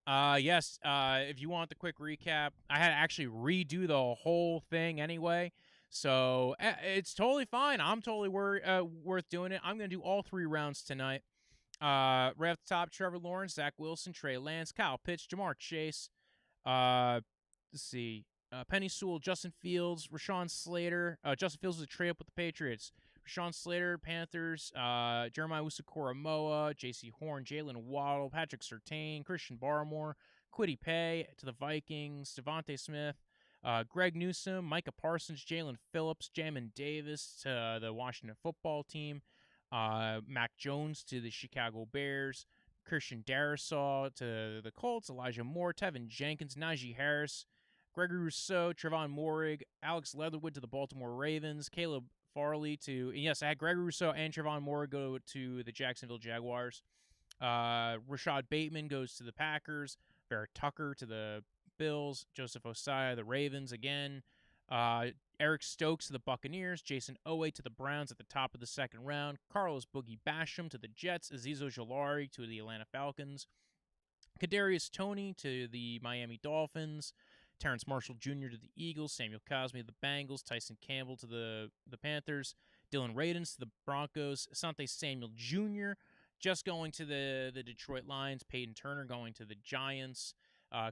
Yes, if you want the quick recap, I had to actually redo the whole thing anyway. So it's totally fine. I'm totally worth doing it. I'm going to do all 3 rounds tonight. Right off the top, Trevor Lawrence, Zach Wilson, Trey Lance, Kyle Pitts, Jamar Chase. Let's see. Penny Sewell, Justin Fields, Rashawn Slater. Justin Fields was a trade up with the Patriots. Rashawn Slater, Panthers. Jeremiah Usa-Koromoa, J.C. Horn, Jalen Waddle, Patrick Surtain, Christian Barmore, Kwity Paye to the Vikings, Devontae Smith, Greg Newsome, Micah Parsons, Jalen Phillips, Jamin Davis to the Washington football team, Mac Jones to the Chicago Bears, Christian Darrisaw to the Colts, Elijah Moore, Tevin Jenkins, Najee Harris, Gregory Rousseau, Trevon Moehrig, Alex Leatherwood to the Baltimore Ravens, Caleb Farley to, yes, I had Gregory Rousseau and Trevon Moehrig go to the Jacksonville Jaguars. Rashad Bateman goes to the Packers, Barrett Tucker to the Bills, Joseph Osai, the Ravens again, Eric Stokes to the Buccaneers, Jason Owe to the Browns at the top of the second round, Carlos Boogie Basham to the Jets, Azeez Ojulari to the Atlanta Falcons, Kadarius Toney to the Miami Dolphins, Terrence Marshall Jr. to the Eagles, Samuel Cosme to the Bengals, Tyson Campbell to the Panthers, Dylan Radins to the Broncos, Asante Samuel Jr. just going to the Detroit Lions, Peyton Turner going to the Giants,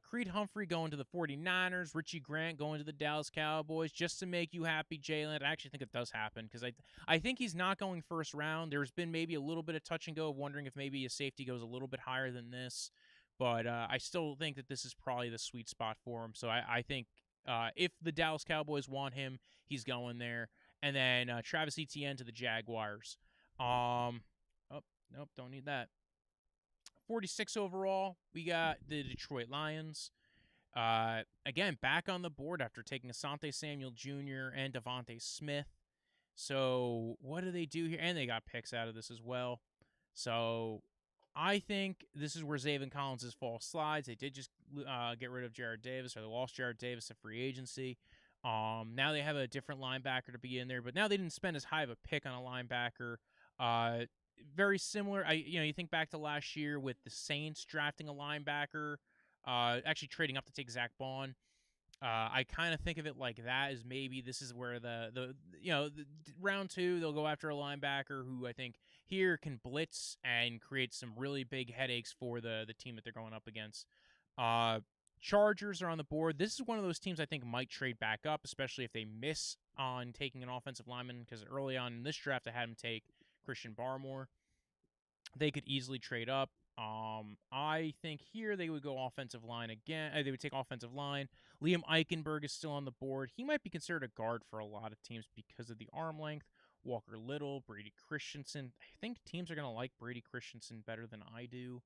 Creed Humphrey going to the 49ers, Richie Grant going to the Dallas Cowboys, just to make you happy, Jalen. I actually think it does happen because I think he's not going first round. There's been maybe a little bit of touch and go of wondering if maybe a safety goes a little bit higher than this. But I still think that this is probably the sweet spot for him. So I think if the Dallas Cowboys want him, he's going there. And then Travis Etienne to the Jaguars. Oh, nope, don't need that. 46 overall, we got the Detroit Lions. Again, back on the board after taking Asante Samuel Jr. and Devontae Smith. So what do they do here? And they got picks out of this as well. So I think this is where Zaven Collins' fall slides. They did just get rid of Jared Davis, or they lost Jared Davis to free agency. Now they have a different linebacker to be in there, but now they didn't spend as high of a pick on a linebacker. Very similar. You think back to last year with the Saints drafting a linebacker, actually trading up to take Zach Bond. I kind of think of it like that, as maybe this is where the round 2 they'll go after a linebacker who I think here can blitz and create some really big headaches for the team that they're going up against. Chargers are on the board. This is one of those teams I think might trade back up, especially if they miss on taking an offensive lineman, because early on in this draft I had them take Christian Barmore. They could easily trade up. I think here they would go offensive line again. They would take offensive line. Liam Eichenberg is still on the board. He might be considered a guard for a lot of teams because of the arm length. Walker Little, Brady Christensen. I think teams are going to like Brady Christensen better than I do.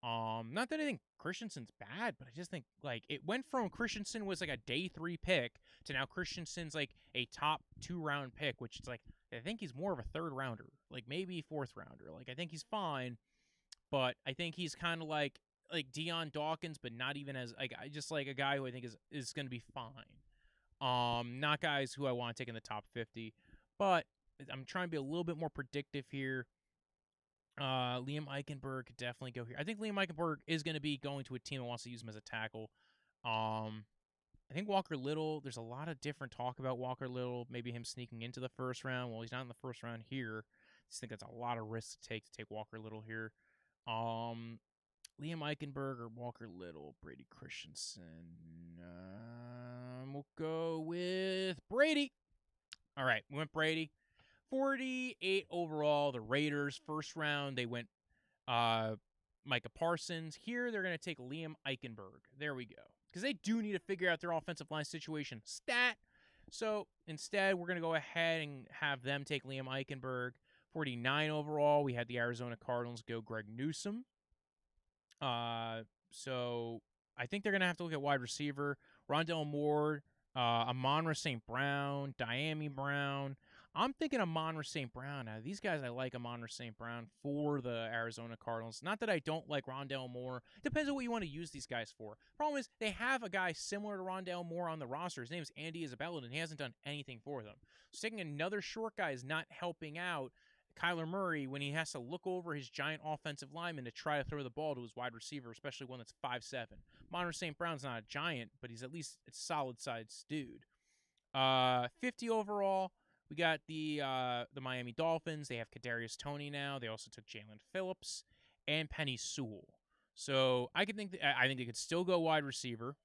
Not that I think Christensen's bad, but I just think it went from Christensen was like a day 3 pick to now Christensen's like a top 2 round pick, which is I think he's more of a 3rd rounder, maybe 4th rounder. I think he's fine, but I think he's kind of like Deion Dawkins, but not even as just a guy who I think is going to be fine. Not guys who I want to take in the top 50, but I'm trying to be a little bit more predictive here. Liam Eichenberg could definitely go here. I think Liam Eichenberg is going to be going to a team that wants to use him as a tackle. I think Walker Little, there's a lot of different talk about Walker Little, maybe him sneaking into the first round. Well, he's not in the first round here. I just think that's a lot of risk to take Walker Little here. Liam Eichenberg or Walker Little, Brady Christensen. We'll go with Brady. All right, we went Brady. 48 overall, the Raiders. First round, they went Micah Parsons. Here, they're going to take Liam Eichenberg. There we go. Because they do need to figure out their offensive line situation. Stat. So, instead, we're going to go ahead and have them take Liam Eichenberg. 49 overall, we had the Arizona Cardinals go Greg Newsome. So, I think they're going to have to look at wide receiver. Rondell Moore, Amon-Ra St. Brown, Diami Brown. I'm thinking Amon-Ra St. Brown. Now, these guys, I like Amon-Ra St. Brown for the Arizona Cardinals. Not that I don't like Rondale Moore. Depends on what you want to use these guys for. Problem is, they have a guy similar to Rondale Moore on the roster. His name's Andy Isabella, and he hasn't done anything for them. So taking another short guy is not helping out Kyler Murray when he has to look over his giant offensive lineman to try to throw the ball to his wide receiver, especially one that's 5'7". Amon-Ra St. Brown's not a giant, but he's at least a solid-sized dude. 50 overall. We got the Miami Dolphins. They have Kadarius Toney now. They also took Jalen Phillips and Penny Sewell. So I think they could still go wide receiver.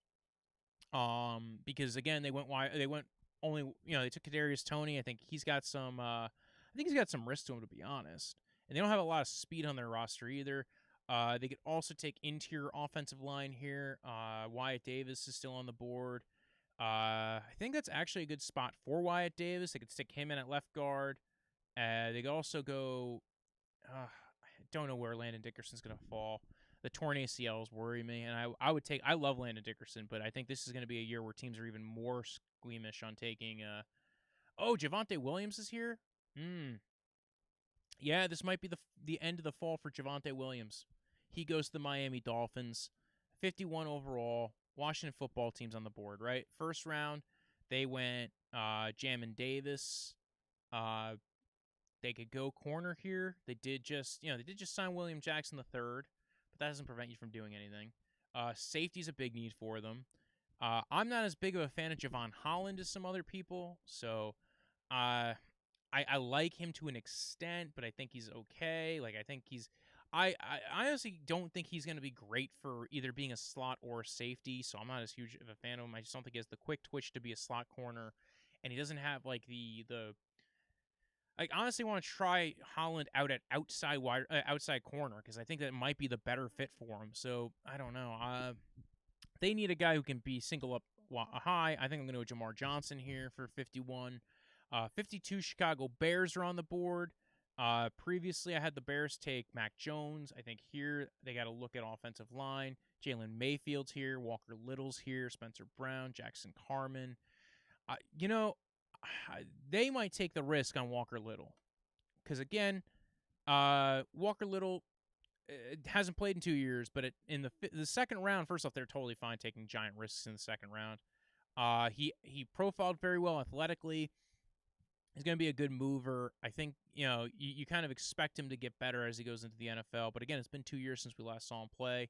Because again they went wide. They went only they took Kadarius Toney. I think he's got some. Risk to him, to be honest. And they don't have a lot of speed on their roster either. They could also take interior offensive line here. Wyatt Davis is still on the board. I think that's actually a good spot for Wyatt Davis. They could stick him in at left guard. They could also go. I don't know where Landon Dickerson's going to fall. The torn ACLs worry me, and I love Landon Dickerson, but I think this is going to be a year where teams are even more squeamish on taking. Javonte Williams is here. Yeah, this might be the end of the fall for Javonte Williams. He goes to the Miami Dolphins. 51 overall. Washington football team's on the board, right? First round, they went Jamin Davis. They could go corner here. They did just sign William Jackson III, but that doesn't prevent you from doing anything. Safety's a big need for them. I'm not as big of a fan of Javon Holland as some other people, so I like him to an extent, but I think he's okay. I honestly don't think he's going to be great for either being a slot or a safety, so I'm not as huge of a fan of him. I just don't think he has the quick twitch to be a slot corner, and he doesn't have I honestly want to try Holland out at outside corner because I think that might be the better fit for him. So I don't know. They need a guy who can be single up high. I think I'm going to go Jamar Johnson here for 51. 52 Chicago Bears are on the board. Previously, I had the Bears take Mac Jones. I think here they got to look at offensive line. Jalen Mayfield's here. Walker Little's here. Spencer Brown. Jackson Carman. They might take the risk on Walker Little. Because, again, Walker Little hasn't played in 2 years, but in the second round, first off, they're totally fine taking giant risks in the second round. He profiled very well athletically. He's going to be a good mover. I think, you kind of expect him to get better as he goes into the NFL. But, again, it's been 2 years since we last saw him play.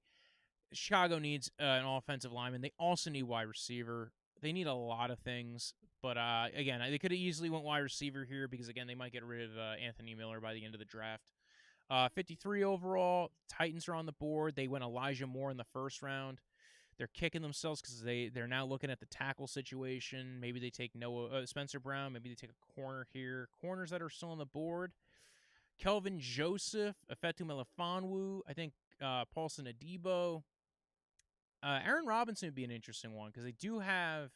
Chicago needs an offensive lineman. They also need wide receiver. They need a lot of things. But, again, they could have easily went wide receiver here because, again, they might get rid of Anthony Miller by the end of the draft. 53 overall. Titans are on the board. They went Elijah Moore in the first round. They're kicking themselves because they're now looking at the tackle situation. Maybe they take Spencer Brown. Maybe they take a corner here. Corners that are still on the board. Kelvin Joseph, Efetu Melifonwu. I think Paulson Adebo. Aaron Robinson would be an interesting one because they do have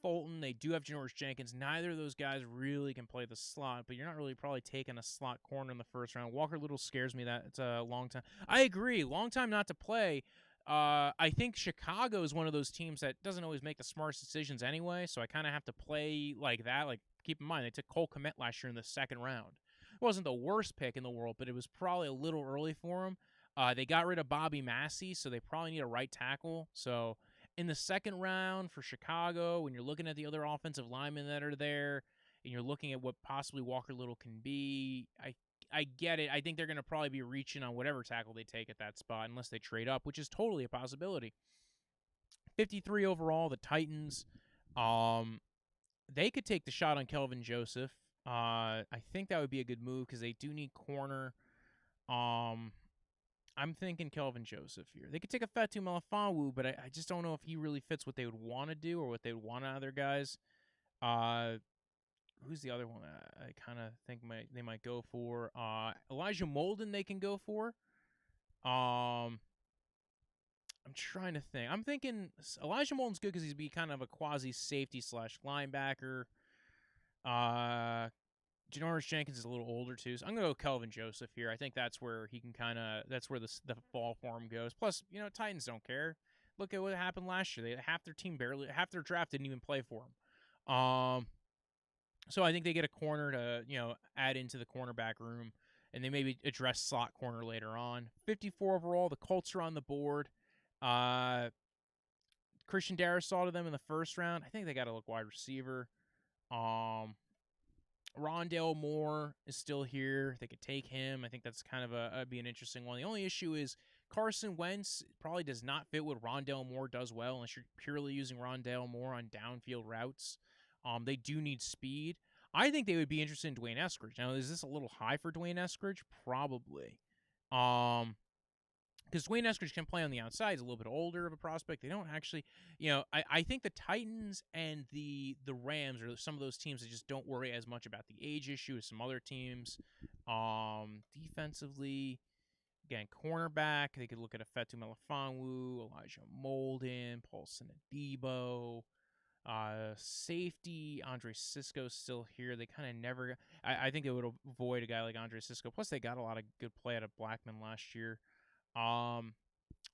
Fulton. They do have Janoris Jenkins. Neither of those guys really can play the slot, but you're not really probably taking a slot corner in the first round. Walker Little scares me. That it's a long time. I agree. Long time not to play. I think Chicago is one of those teams that doesn't always make the smartest decisions anyway, so I kind of have to play like that. Like, keep in mind, they took Cole Kmet last year in the second round. It wasn't the worst pick in the world, but it was probably a little early for him. They got rid of Bobby Massey, so they probably need a right tackle. So in the second round for Chicago, when you're looking at the other offensive linemen that are there, and you're looking at what possibly Walker Little can be, I get it. I think they're going to probably be reaching on whatever tackle they take at that spot unless they trade up, which is totally a possibility. 53 overall, the Titans. They could take the shot on Kelvin Joseph. I think that would be a good move because they do need corner. I'm thinking Kelvin Joseph here. They could take a Fetu Melifonwu, but I just don't know if he really fits what they would want to do or what they would want out of their guys. Who's the other one I kind of think they might go for? Elijah Molden they can go for. I'm trying to think. I'm thinking Elijah Molden's good because he's be kind of a quasi-safety / linebacker. Janoris Jenkins is a little older too, so I'm going to go Kelvin Joseph here. I think that's where he can that's where the fall for him goes. Plus, Titans don't care. Look at what happened last year. Half their draft didn't even play for him. So I think they get a corner to, add into the cornerback room, and they maybe address slot corner later on. 54 overall, the Colts are on the board. Christian Darrisaw to them in the first round. I think they got to look wide receiver. Rondale Moore is still here. They could take him. I think that's kind of be an interesting one. The only issue is Carson Wentz probably does not fit what Rondale Moore does well unless you're purely using Rondale Moore on downfield routes. They do need speed. I think they would be interested in Dwayne Eskridge. Now, is this a little high for Dwayne Eskridge? Probably. Because Dwayne Eskridge can play on the outside. He's a little bit older of a prospect. They don't actually, I think the Titans and the Rams are some of those teams that just don't worry as much about the age issue as some other teams. Defensively, again, cornerback, they could look at Fetu Melifonwu, Elijah Molden, Paulson Adebo. Safety, Andre Sisco's still here. They kind of never. I think they would avoid a guy like Andre Sisco. Plus, they got a lot of good play out of Blackman last year.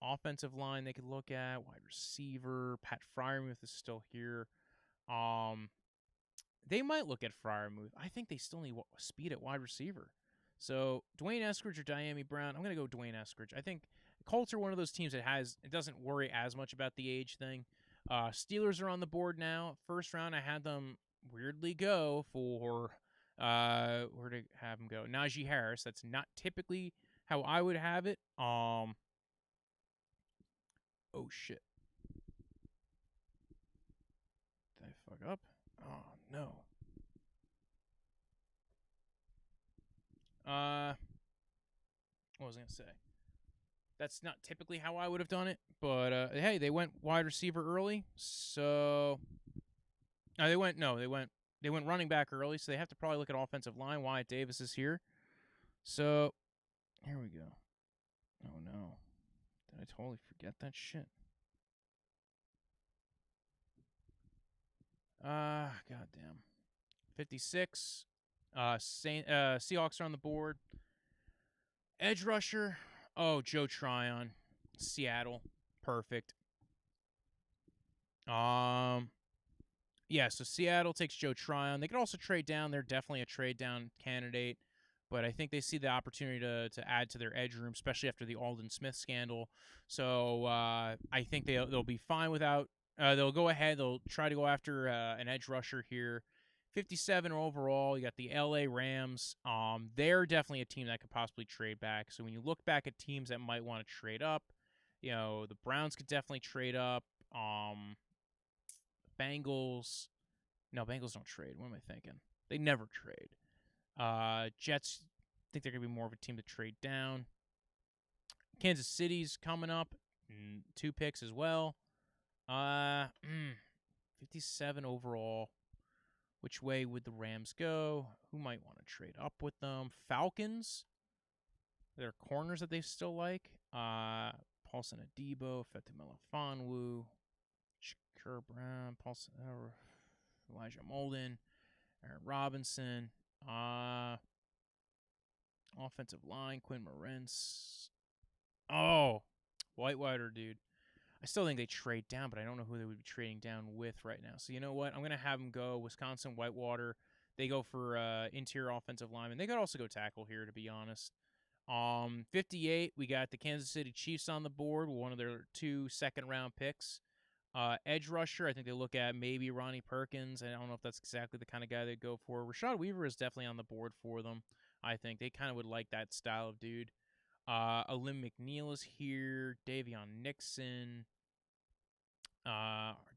Offensive line they could look at. Wide receiver, Pat Freiermuth is still here. They might look at Freiermuth. I think they still need speed at wide receiver. So Dwayne Eskridge or Diami Brown. I'm gonna go Dwayne Eskridge. I think Colts are one of those teams that it doesn't worry as much about the age thing. Steelers are on the board now. First round, I had them weirdly go for where to have them go. Najee Harris. That's not typically how I would have it. Oh shit. Did I fuck up? Oh no. What was I gonna say? That's not typically how I would have done it, but hey, they went wide receiver early, so they went running back early, so they have to probably look at offensive line. Wyatt Davis is here, so here we go. Oh no, did I totally forget that shit? Goddamn. 56. Seahawks are on the board. Edge rusher. Oh, Joe Tryon, Seattle, perfect. Yeah, so Seattle takes Joe Tryon. They could also trade down. They're definitely a trade down candidate, but I think they see the opportunity to add to their edge room, especially after the Alden Smith scandal. So I think they'll be fine without. They'll go ahead. They'll try to go after an edge rusher here. 57 overall. You got the LA Rams. They're definitely a team that could possibly trade back. So when you look back at teams that might want to trade up, the Browns could definitely trade up. Bengals. No, Bengals don't trade. What am I thinking? They never trade. Jets, I think they're going to be more of a team to trade down. Kansas City's coming up. 2 picks as well. 57 overall. Which way would the Rams go? Who might want to trade up with them? Falcons. There are corners that they still like. Paulson Adebo, Fetu Melifonwu, Shakur Brown, Paulson, Elijah Molden, Aaron Robinson. Offensive line, Quinn Moritz. Oh, Whitewater, dude. I still think they trade down, but I don't know who they would be trading down with right now. So you know what? I'm going to have them go Wisconsin Whitewater. They go for interior offensive lineman. They could also go tackle here, to be honest. 58, we got the Kansas City Chiefs on the board with one of their 2 second-round picks. Edge rusher, I think they look at maybe Ronnie Perkins. I don't know if that's exactly the kind of guy they'd go for. Rashad Weaver is definitely on the board for them. I think they kind of would like that style of dude. Alim McNeil is here. Davion Nixon.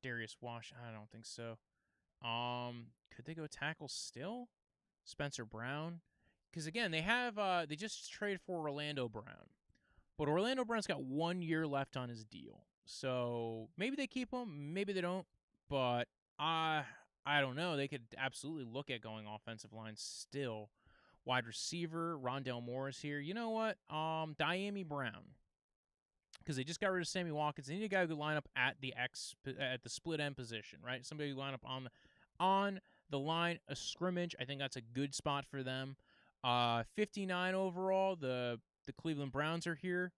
Darius Wash. I don't think so. Could they go tackle still? Spencer Brown. Because again, they just traded for Orlando Brown. But Orlando Brown's got 1 year left on his deal. So maybe they keep him, maybe they don't. But I don't know. They could absolutely look at going offensive line still. Wide receiver, Rondale Moore is here. You know what? Diami Brown. Because they just got rid of Sammy Watkins. They need a guy who could line up at the split end position, right? Somebody who line up on the line of scrimmage. I think that's a good spot for them. 59 overall. The Cleveland Browns are here.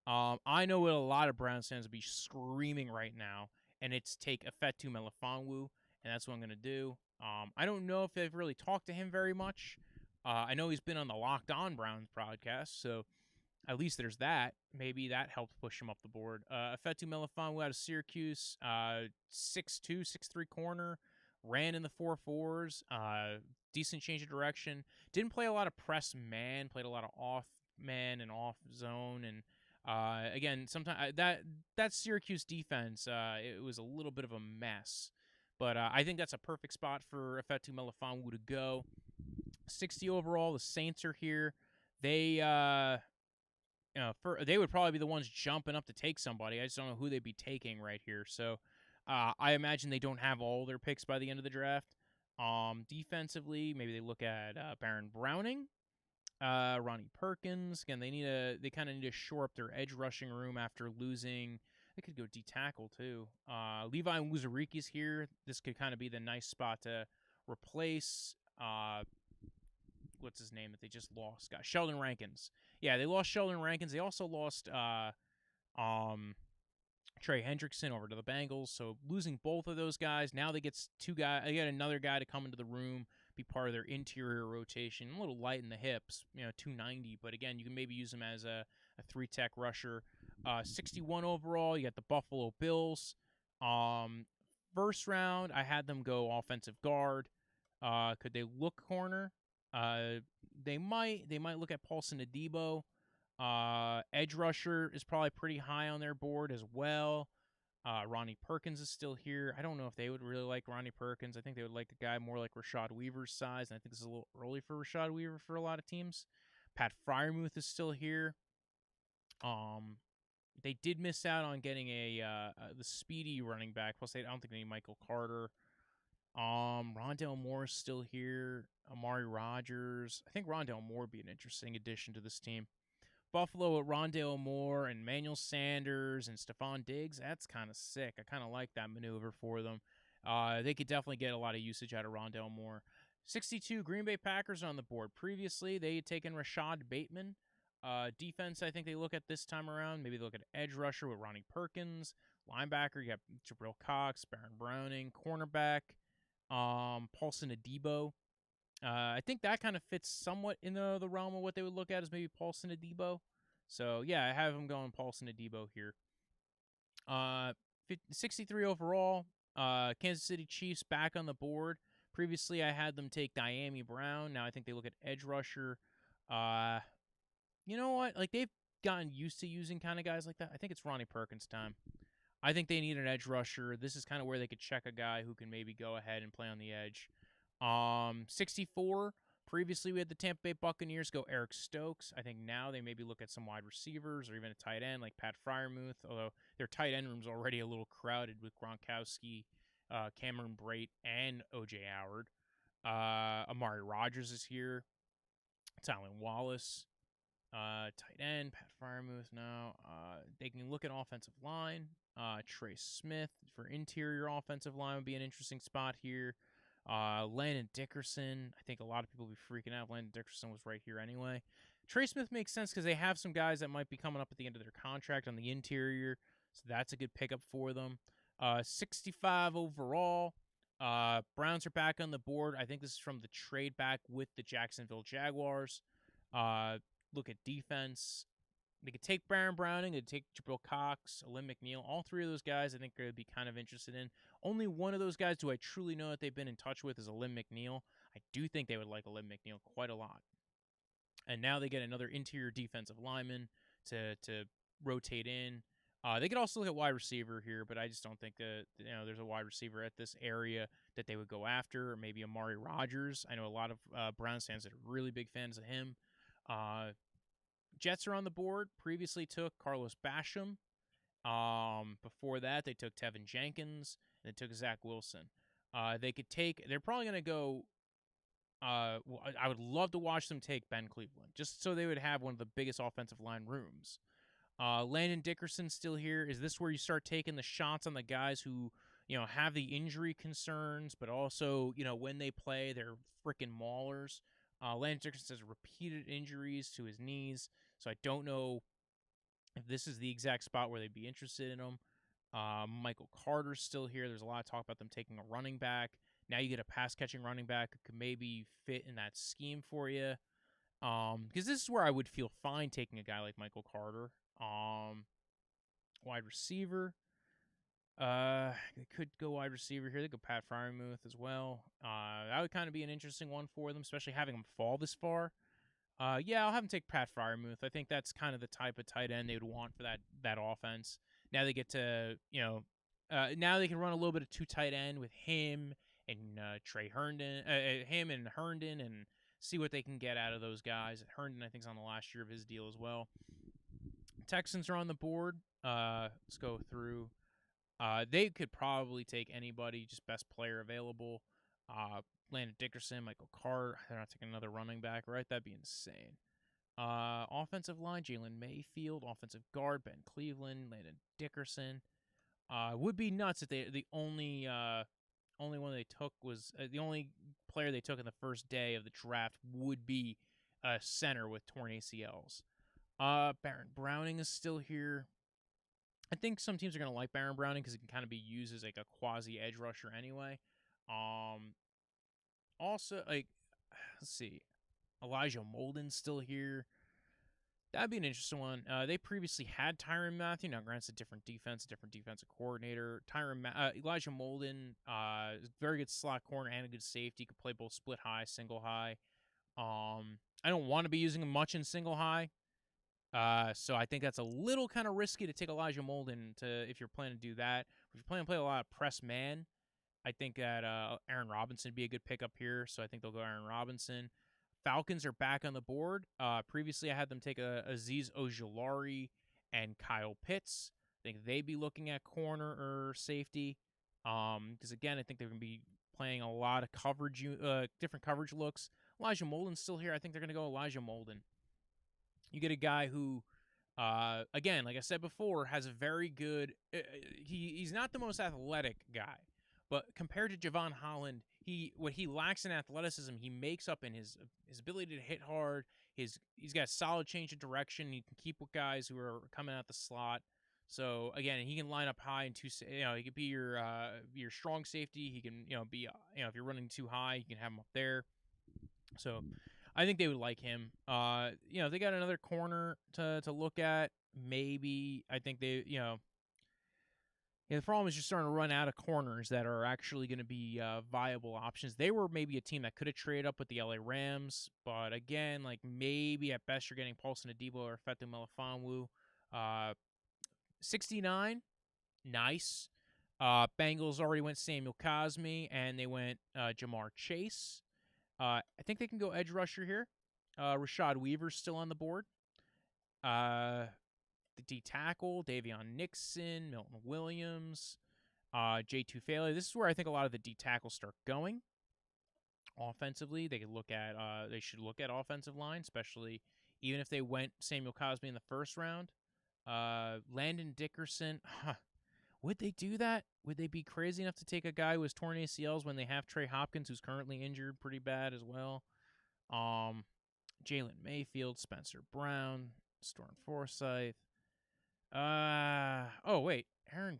I know what a lot of Browns fans will be screaming right now, and it's take Fetu Melifonwu, and that's what I'm going to do. I don't know if they've really talked to him very much. I know he's been on the Locked On Browns podcast, so at least there's that. Maybe that helped push him up the board. Efetu Melifonwu out of Syracuse, 6'2", 6'3" corner, ran in the 4.4s, decent change of direction. Didn't play a lot of press man, played a lot of off man and off zone, and again, sometimes that Syracuse defense, it was a little bit of a mess. But I think that's a perfect spot for Efetu Melifonwu to go. 60 overall. The Saints are here. They they would probably be the ones jumping up to take somebody. I just don't know who they'd be taking right here. So I imagine they don't have all their picks by the end of the draft. Defensively, maybe they look at Baron Browning, Ronnie Perkins. Again, they kind of need to shore up their edge rushing room after losing. They could go D tackle too. Levi Wuzuriki's here. This could kind of be the nice spot to replace. What's his name that they just lost? Sheldon Rankins. Yeah, they lost Sheldon Rankins. They also lost Trey Hendrickson over to the Bengals. So losing both of those guys, now they get They get another guy to come into the room, be part of their interior rotation. A little light in the hips, 290. But again, you can maybe use him as a 3-tech rusher. 61 overall. You got the Buffalo Bills. First round, I had them go offensive guard. Could they look corner? They might look at Paulson Adebo. Edge rusher is probably pretty high on their board as well. Ronnie Perkins is still here. I don't know if they would really like Ronnie Perkins. I think they would like a guy more like Rashad Weaver's size, and I think this is a little early for Rashad Weaver for a lot of teams. Pat Freiermuth is still here. They did miss out on getting the speedy running back. Plus, I don't think they need Michael Carter. Rondale Moore is still here. Amari Rodgers. I think Rondale Moore would be an interesting addition to this team. Buffalo with Rondale Moore and Emmanuel Sanders and Stephon Diggs. That's kind of sick. I kind of like that maneuver for them. They could definitely get a lot of usage out of Rondale Moore. 62 Green Bay Packers on the board. Previously, they had taken Rashad Bateman. Defense, I think they look at this time around. Maybe they look at edge rusher with Ronnie Perkins. Linebacker, you got Jabril Cox, Baron Browning. Cornerback, Paulson Adebo. I think that kind of fits somewhat in the realm of what they would look at as maybe Paulson Adebo. So, yeah, I have them going Paulson Adebo here. 63 overall. Kansas City Chiefs back on the board. Previously, I had them take Diami Brown. Now I think they look at edge rusher. You know what? Like, they've gotten used to using kind of guys like that. I think it's Ronnie Perkins' time. I think they need an edge rusher. This is kind of where they could check a guy who can maybe go ahead and play on the edge. 64. Previously, we had the Tampa Bay Buccaneers go Eric Stokes. I think now they maybe look at some wide receivers or even a tight end like Pat Freiermuth, although their tight end room's already a little crowded with Gronkowski, Cameron Brate, and O.J. Howard. Amari Rodgers is here. Tylan Wallace. Tight end, Pat Freiermuth now. They can look at offensive line. Trey Smith for interior offensive line would be an interesting spot here. Landon Dickerson. I think a lot of people will be freaking out. Landon Dickerson was right here anyway. Trey Smith makes sense because they have some guys that might be coming up at the end of their contract on the interior, so that's a good pickup for them. 65 overall. Browns are back on the board. I think this is from the trade back with the Jacksonville Jaguars. Look at defense. They could take Baron Browning. They could take Jabril Cox, Alim McNeil. All three of those guys I think I would be kind of interested in. Only one of those guys do I truly know that they've been in touch with is Alim McNeil. I do think they would like Alim McNeil quite a lot. And now they get another interior defensive lineman to rotate in. They could also look at wide receiver here, but I just don't think that there's a wide receiver at this area that they would go after. Or maybe Amari Rodgers. I know a lot of Browns fans that are really big fans of him. Jets are on the board. Previously took Carlos Basham. Before that, they took Tevin Jenkins and they took Zach Wilson. They're probably going to go. I would love to watch them take Ben Cleveland, just so they would have one of the biggest offensive line rooms. Landon Dickerson still here. Is this where you start taking the shots on the guys who, have the injury concerns, but also, when they play, they're freaking maulers? Landon Dickerson has repeated injuries to his knees, so I don't know if this is the exact spot where they'd be interested in him. Michael Carter's still here. There's a lot of talk about them taking a running back. Now you get a pass-catching running back who could maybe fit in that scheme for you. Because this is where I would feel fine taking a guy like Michael Carter. Wide receiver. They could go wide receiver here. They go Pat Freiermuth as well. That would kind of be an interesting one for them, especially having him fall this far. Yeah, I'll have him take Pat Freiermuth. I think that's kind of the type of tight end they would want for that offense. Now they get to, now they can run a little bit of two tight end with him and Trey Herndon, him and Herndon, and see what they can get out of those guys. Herndon, I think, is on the last year of his deal as well. Texans are on the board. Let's go through. They could probably take anybody, just best player available. Landon Dickerson, Michael Carter. They're not taking another running back, right? That'd be insane. Offensive line, Jalen Mayfield. Offensive guard, Ben Cleveland, Landon Dickerson. Would be nuts if the only one they took was the only player they took in the first day of the draft would be a center with torn ACLs. Baron Browning is still here. I think some teams are going to like Baron Browning because he can kind of be used as like a quasi edge rusher anyway. Also, like, let's see, Elijah Molden's still here. That'd be an interesting one. They previously had Tyrann Mathieu. Now, granted, it's a different defense, a different defensive coordinator. Elijah Molden, very good slot corner and a good safety. Could play both split high, single high. I don't want to be using him much in single high. So I think that's a little kind of risky to take Elijah Molden if you're planning to do that. If you're planning to play a lot of press man, I think that Aaron Robinson would be a good pickup here. So I think they'll go Aaron Robinson. Falcons are back on the board. Previously, I had them take Azeez Ojulari and Kyle Pitts. I think they'd be looking at corner or safety. Because, again, I think they're going to be playing a lot of coverage, different coverage looks. Elijah Molden's still here. I think they're going to go Elijah Molden. You get a guy who, again, like I said before, has a very good he's not the most athletic guy, but compared to Javon Holland, what he lacks in athleticism, he makes up in his ability to hit hard. He's got a solid change of direction. He can keep with guys who are coming out the slot. So again, he can line up high and he could be your strong safety. He can be if you're running too high, you can have him up there. So I think they would like him. They got another corner to look at. Maybe I think they the problem is you're starting to run out of corners that are actually going to be viable options. They were maybe a team that could have traded up with the LA Rams, but again, like maybe at best you're getting Paulson Adebo or Fetu Melifonwu. 69, nice. Bengals already went Samuel Cosmi, and they went Jamar Chase. I think they can go edge rusher here. Rashad Weaver's still on the board. The D tackle, Davion Nixon, Milton Williams, J2 Faley. This is where I think a lot of the D tackles start going. Offensively, they should look at offensive line, especially even if they went Samuel Cosmi in the first round. Landon Dickerson. Would they do that? Would they be crazy enough to take a guy who has torn ACLs when they have Trey Hopkins, who's currently injured pretty bad as well? Jalen Mayfield, Spencer Brown, Storm Forsythe. Aaron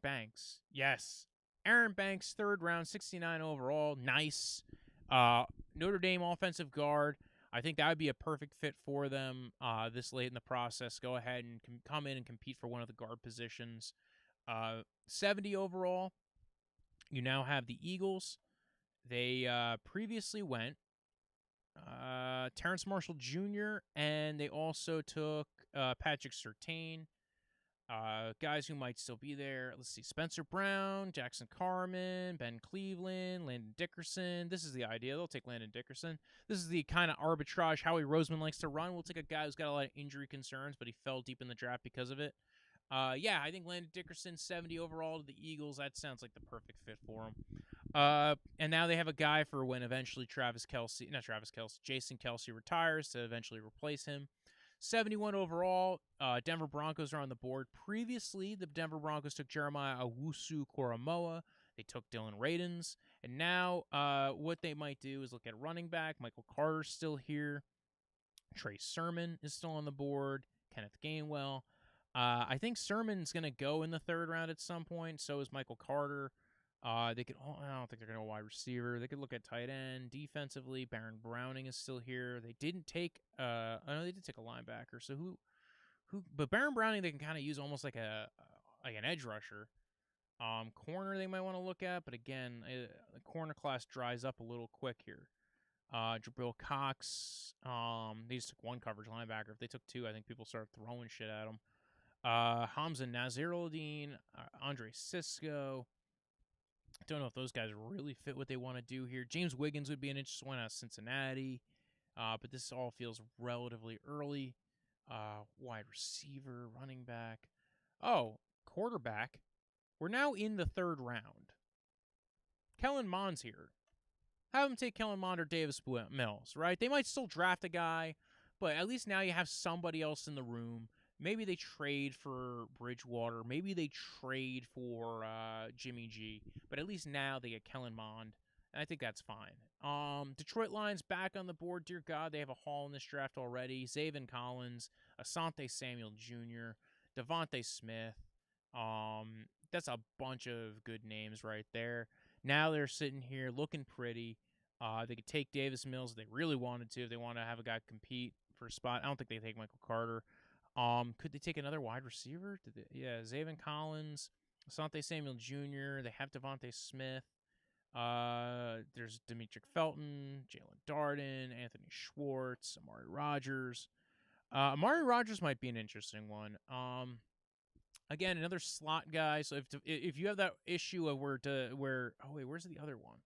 Banks. Yes. Aaron Banks, 3rd round, 69 overall. Nice. Notre Dame offensive guard. I think that would be a perfect fit for them this late in the process. Go ahead and come in and compete for one of the guard positions. 70 overall. You now have the Eagles. They previously went Terrence Marshall Jr., and they also took Patrick Surtain. Guys who might still be there. Let's see. Spencer Brown, Jackson Carman, Ben Cleveland, Landon Dickerson. This is the idea. They'll take Landon Dickerson. This is the kind of arbitrage Howie Roseman likes to run. We'll take a guy who's got a lot of injury concerns, but he fell deep in the draft because of it. I think Landon Dickerson, 70 overall to the Eagles. That sounds like the perfect fit for him. And now they have a guy for when eventually Jason Kelce retires to eventually replace him. 71 overall. Denver Broncos are on the board. Previously, the Denver Broncos took Jeremiah Owusu-Koramoah. They took Dylan Radins. And now what they might do is look at running back. Michael Carter's still here. Trey Sermon is still on the board. Kenneth Gainwell. I think Sermon's going to go in the 3rd round at some point. So is Michael Carter. They could. I don't think they're going to wide receiver. They could look at tight end. Defensively, Baron Browning is still here. They didn't take. I know they did take a linebacker. So who? But Baron Browning they can kind of use almost like an edge rusher. Corner they might want to look at, but again, the corner class dries up a little quick here. Jabril Cox. They just took one coverage linebacker. If they took two, I think people start throwing shit at them. Hamza Naziruddin, Andre Cisco. I don't know if those guys really fit what they want to do here. James Wiggins would be an interesting one out of Cincinnati, but this all feels relatively early. Wide receiver, running back. Oh, quarterback. We're now in the third round. Kellen Mond's here. Have them take Kellen Mond or Davis Mills, right? They might still draft a guy, but at least now you have somebody else in the room. Maybe they trade for Bridgewater. Maybe they trade for Jimmy G. But at least now they get Kellen Mond. And I think that's fine. Detroit Lions back on the board. Dear God, they have a haul in this draft already. Zaven Collins, Asante Samuel Jr., Devontae Smith. That's a bunch of good names right there. Now they're sitting here looking pretty. They could take Davis Mills if they really wanted to. If they want to have a guy compete for a spot. I don't think they take Michael Carter. Could they take another wide receiver? Zaven Collins, Asante Samuel Jr. They have Devontae Smith. There's Demetric Felton, Jalen Darden, Anthony Schwartz, Amari Rogers. Amari Rogers might be an interesting one. Again, another slot guy. So if you have that issue of where's the other one?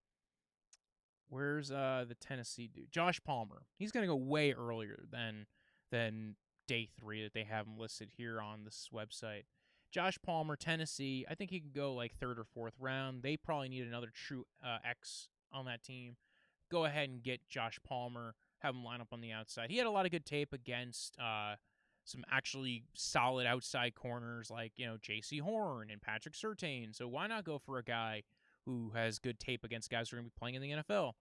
Where's the Tennessee dude? Josh Palmer. He's gonna go way earlier than day 3 that they have him listed here on this website. Josh Palmer, Tennessee. I think he could go like 3rd or 4th round. They probably need another true X on that team. Go ahead and get Josh Palmer. Have him line up on the outside. He had a lot of good tape against some actually solid outside corners like, J.C. Horn and Patrick Surtain. So why not go for a guy who has good tape against guys who are going to be playing in the NFL?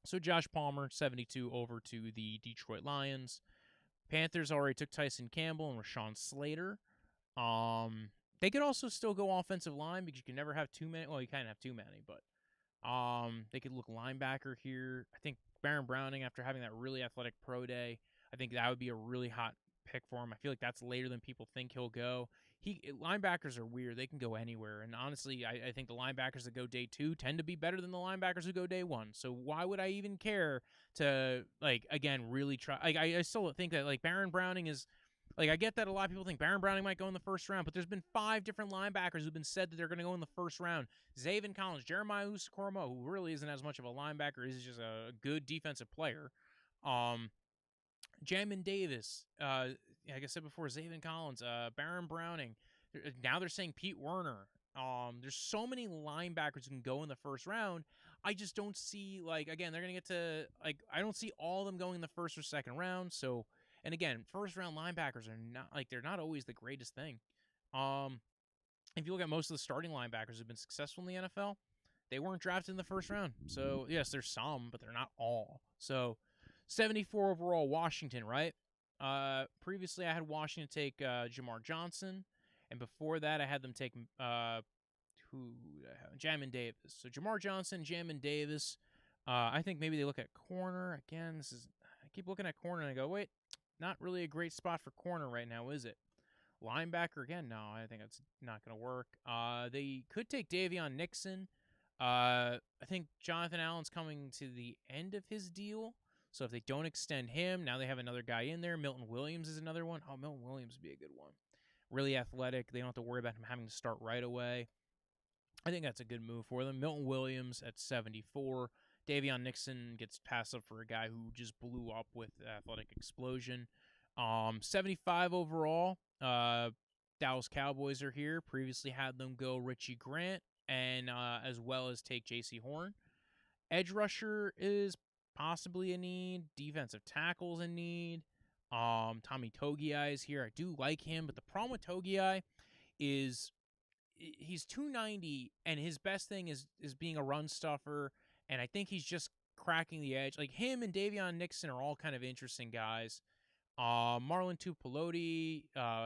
So Josh Palmer, 72, over to the Detroit Lions. Panthers already took Tyson Campbell and Rashawn Slater. They could also still go offensive line because you can never have too many. Well, you kind of have too many, but they could look linebacker here. I think Baron Browning, after having that really athletic pro day, I think that would be a really hot pick for him. I feel like that's later than people think he'll go. Linebackers are weird. They can go anywhere. And honestly, I think the linebackers that go day 2 tend to be better than the linebackers who go day 1. So why would I even care to, really try? I still think that, Baron Browning is, I get that a lot of people think Baron Browning might go in the first round, but there's been 5 different linebackers who've been said that they're going to go in the first round. Zaven Collins, Jeremiah Usakormo, who really isn't as much of a linebacker, he's just a good defensive player. Jamin Davis, like I said before, Zaven Collins, Baron Browning. Now they're saying Pete Werner. There's so many linebackers who can go in the first round. I just don't see, again, they're going to get to, I don't see all of them going in the first or second round. So, and again, first round linebackers are not, they're not always the greatest thing. If you look at most of the starting linebackers who've been successful in the NFL, they weren't drafted in the first round. So, yes, there's some, but they're not all. So, 74 overall, Washington, right? Previously, I had Washington take Jamar Johnson, and before that, I had them take Jamin Davis. So Jamar Johnson, Jamin Davis. I think maybe they look at corner again. I keep looking at corner and I go, wait, not really a great spot for corner right now, is it? Linebacker again? No, I think that's not going to work. They could take Davion Nixon. I think Jonathan Allen's coming to the end of his deal. So if they don't extend him, now they have another guy in there. Milton Williams is another one. Oh, Milton Williams would be a good one. Really athletic. They don't have to worry about him having to start right away. I think that's a good move for them. Milton Williams at 74. Davion Nixon gets passed up for a guy who just blew up with athletic explosion. 75 overall. Dallas Cowboys are here. Previously had them go Richie Grant and as well as take J.C. Horn. Edge rusher is possibly a need. Defensive tackle's a need. Tommy Togiai is here. I do like him, but the problem with Togiai is he's 290, and his best thing is being a run stuffer, and I think he's just cracking the edge. Like, him and Davion Nixon are all kind of interesting guys. Marlon Tupelote,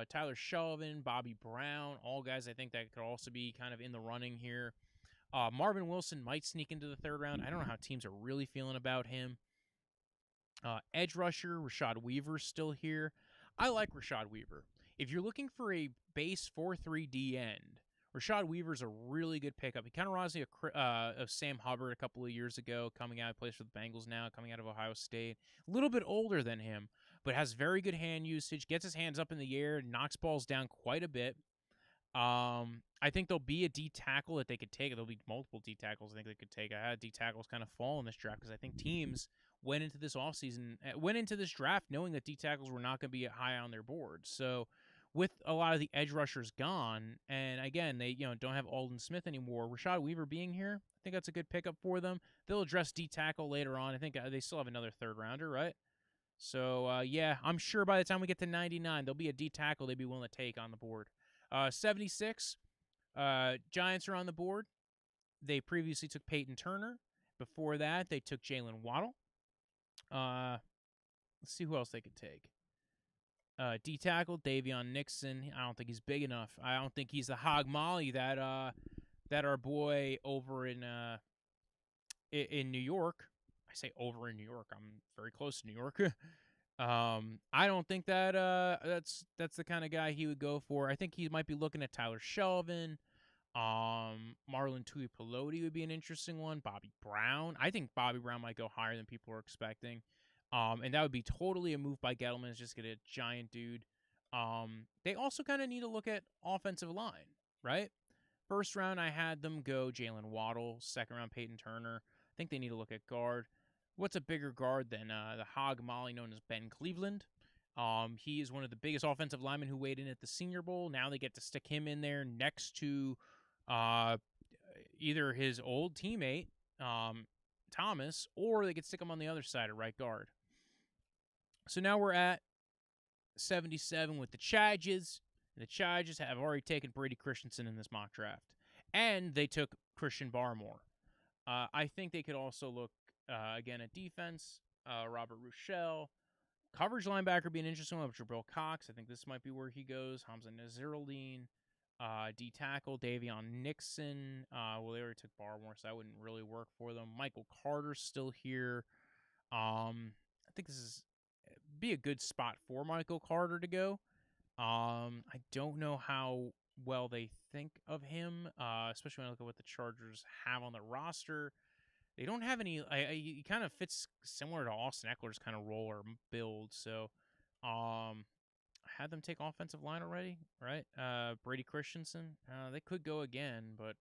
Tyler Sullivan, Bobby Brown, all guys I think that could also be kind of in the running here. Marvin Wilson might sneak into the third round. I don't know how teams are really feeling about him. Edge rusher, Rashad Weaver's still here. I like Rashad Weaver. If you're looking for a base 4-3 D end, Rashad Weaver's a really good pickup. He kind of reminds me of Sam Hubbard a couple of years ago, coming out, plays for the Bengals now, coming out of Ohio State. A little bit older than him, but has very good hand usage, gets his hands up in the air, knocks balls down quite a bit. I think there'll be a D tackle that they could take. There'll be multiple D tackles I think they could take. I had D tackles kind of fall in this draft because I think teams went into this draft knowing that D tackles were not going to be high on their board. So with a lot of the edge rushers gone, and again, they don't have Alden Smith anymore, Rashad Weaver being here, I think that's a good pickup for them. They'll address D tackle later on. I think they still have another third rounder, right? So, yeah, I'm sure by the time we get to 99, there'll be a D tackle they'd be willing to take on the board. 76, Giants are on the board. They previously took Peyton Turner. Before that, they took Jalen Waddle. Let's see who else they could take. D tackle Davion Nixon. I don't think he's big enough. I don't think he's the hog molly that our boy over in New York. I say over in New York. I'm very close to New York. I don't think that that's the kind of guy he would go for. I think he might be looking at Tyler Shelvin. Marlon Tuipulotu would be an interesting one. Bobby Brown. I think Bobby Brown might go higher than people are expecting. And that would be totally a move by Gettleman. Is just get a giant dude. They also kind of need to look at offensive line, right? First round, I had them go Jalen Waddle. Second round, Peyton Turner. I think they need to look at guard. What's a bigger guard than the hog molly known as Ben Cleveland? He is one of the biggest offensive linemen who weighed in at the Senior Bowl. Now they get to stick him in there next to either his old teammate, Thomas, or they could stick him on the other side at right guard. So now we're at 77 with the Chargers. The Chargers have already taken Brady Christensen in this mock draft. And they took Christian Barmore. I think they could also look, again, at defense. Robert Rochelle. Coverage linebacker would be an interesting one with Jabril Cox. I think this might be where he goes. Hamza Naziruddin. D tackle, Davion Nixon. Well, they already took Barmore, so that wouldn't really work for them. Michael Carter's still here. I think this is be a good spot for Michael Carter to go. I don't know how well they think of him, especially when I look at what the Chargers have on the roster. They don't have any. He kind of fits similar to Austin Eckler's kind of role or build. So, I had them take offensive line already, right? Brady Christensen. They could go again, but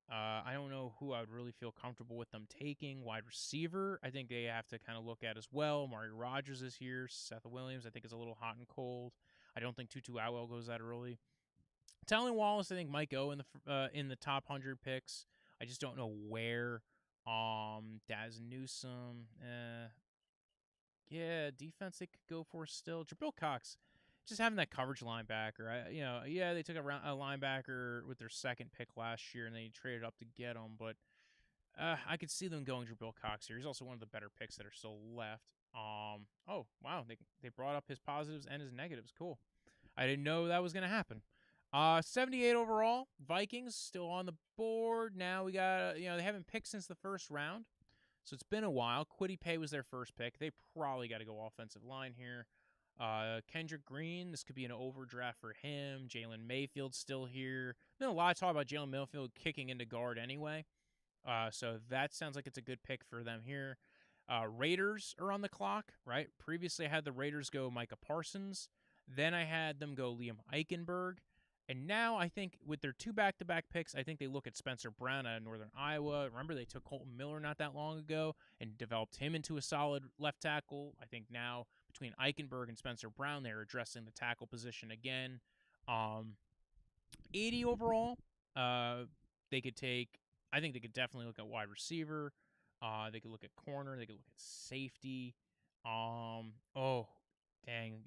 I don't know who I would really feel comfortable with them taking. Wide receiver, I think they have to kind of look at as well. Amari Rodgers is here. Seth Williams, I think, is a little hot and cold. I don't think Tutu Atwell goes that early. Talon Wallace, I think, might go in the top 100 picks. I just don't know where. Daz Newsome, yeah, defense they could go for still. Jabril Cox, just having that coverage linebacker. They took a linebacker with their second pick last year, and they traded up to get him. But I could see them going Jabril Cox here. He's also one of the better picks that are still left. Oh wow, they brought up his positives and his negatives. Cool. I didn't know that was gonna happen. 78 overall. Vikings still on the board. Now we got they haven't picked since the first round. So it's been a while. Kwity Paye was their first pick. They probably got to go offensive line here. Kendrick Green, this could be an overdraft for him. Jalen Mayfield's still here. Been a lot of talk about Jalen Mayfield kicking into guard anyway. So that sounds like it's a good pick for them here. Raiders are on the clock, right? Previously I had the Raiders go Micah Parsons. Then I had them go Liam Eichenberg. And now I think with their two back-to-back picks, I think they look at Spencer Brown out of Northern Iowa. Remember, they took Colton Miller not that long ago and developed him into a solid left tackle. I think now between Eichenberg and Spencer Brown, they're addressing the tackle position again. 80 overall, they could take. I think they could definitely look at wide receiver. They could look at corner. They could look at safety. Oh, dang,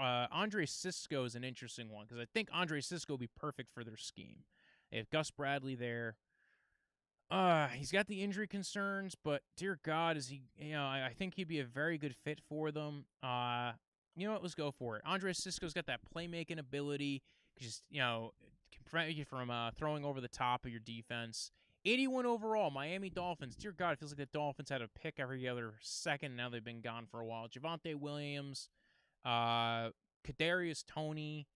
Andre Cisco is an interesting one because I think Andre Cisco would be perfect for their scheme. They have Gus Bradley there. He's got the injury concerns, but dear God, is he? I think he'd be a very good fit for them. You know what? Let's go for it. Andre Cisco's got that playmaking ability. Just can prevent you from throwing over the top of your defense. 81 overall, Miami Dolphins. Dear God, it feels like the Dolphins had a pick every other second. Now they've been gone for a while. Javonte Williams, Kadarius Toney,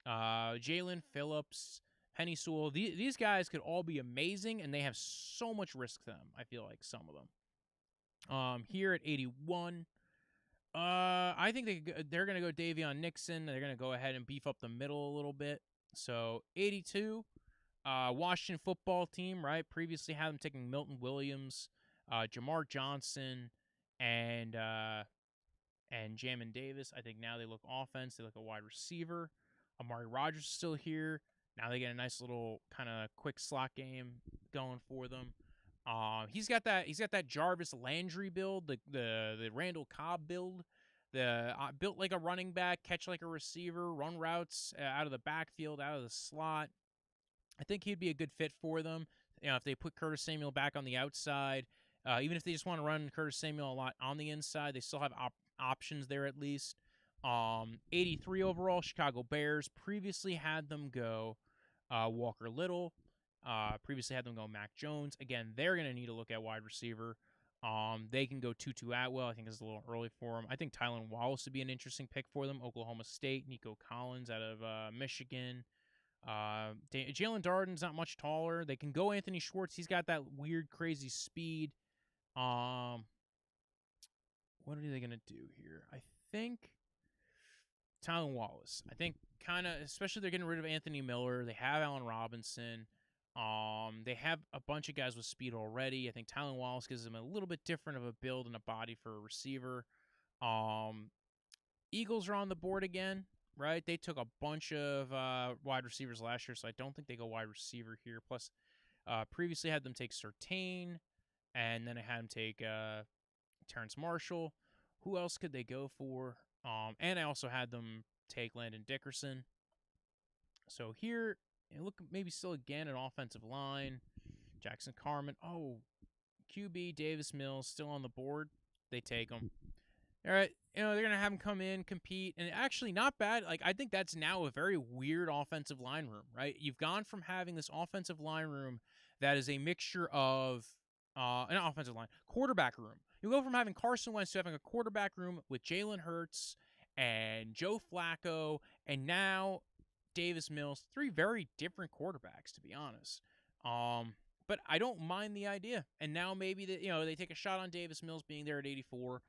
Jalen Phillips, Penny Sewell. These guys could all be amazing, and they have so much risk to them, I feel like, some of them. Here at 81, I think they're going to go Davion Nixon. They're going to go ahead and beef up the middle a little bit. So 82, Washington football team, right? Previously had them taking Milton Williams, Jamar Johnson, and Jamin Davis. I think now they look offense. They look a wide receiver. Amari Rodgers is still here. Now they get a nice little kind of quick slot game going for them. He's got that Jarvis Landry build, the Randall Cobb build, the built like a running back, catch like a receiver, run routes out of the backfield, out of the slot. I think he'd be a good fit for them. You know, if they put Curtis Samuel back on the outside, even if they just want to run Curtis Samuel a lot on the inside, they still have options there at least. 83 overall, Chicago Bears. Previously had them go Walker Little. Previously had them go Mac Jones. Again, they're going to need to look at wide receiver. They can go Tutu Atwell. I think it's a little early for them. I think Tylan Wallace would be an interesting pick for them. Oklahoma State. Nico Collins out of Michigan. Jalen Darden's not much taller. They can go Anthony Schwartz. He's got that weird, crazy speed. What are they going to do here? I think Tylan Wallace. I think kind of, especially they're getting rid of Anthony Miller. They have Allen Robinson. They have a bunch of guys with speed already. I think Tylan Wallace gives them a little bit different of a build and a body for a receiver. Eagles are on the board again, right? They took a bunch of wide receivers last year, so I don't think they go wide receiver here. Plus, previously had them take Surtain, and then I had them take Terrence Marshall. Who else could they go for? And I also had them take Landon Dickerson. So here, look, maybe still again an offensive line. Jackson Carman. Oh, QB Davis Mills still on the board. They take him. All right, they're going to have him come in, compete, and actually not bad. Like, I think that's now a very weird offensive line room, right? You've gone from having this offensive line room that is a mixture of an offensive line, quarterback room. You go from having Carson Wentz to having a quarterback room with Jalen Hurts and Joe Flacco, and now Davis Mills. Three very different quarterbacks, to be honest. But I don't mind the idea. And now maybe they take a shot on Davis Mills being there at 84.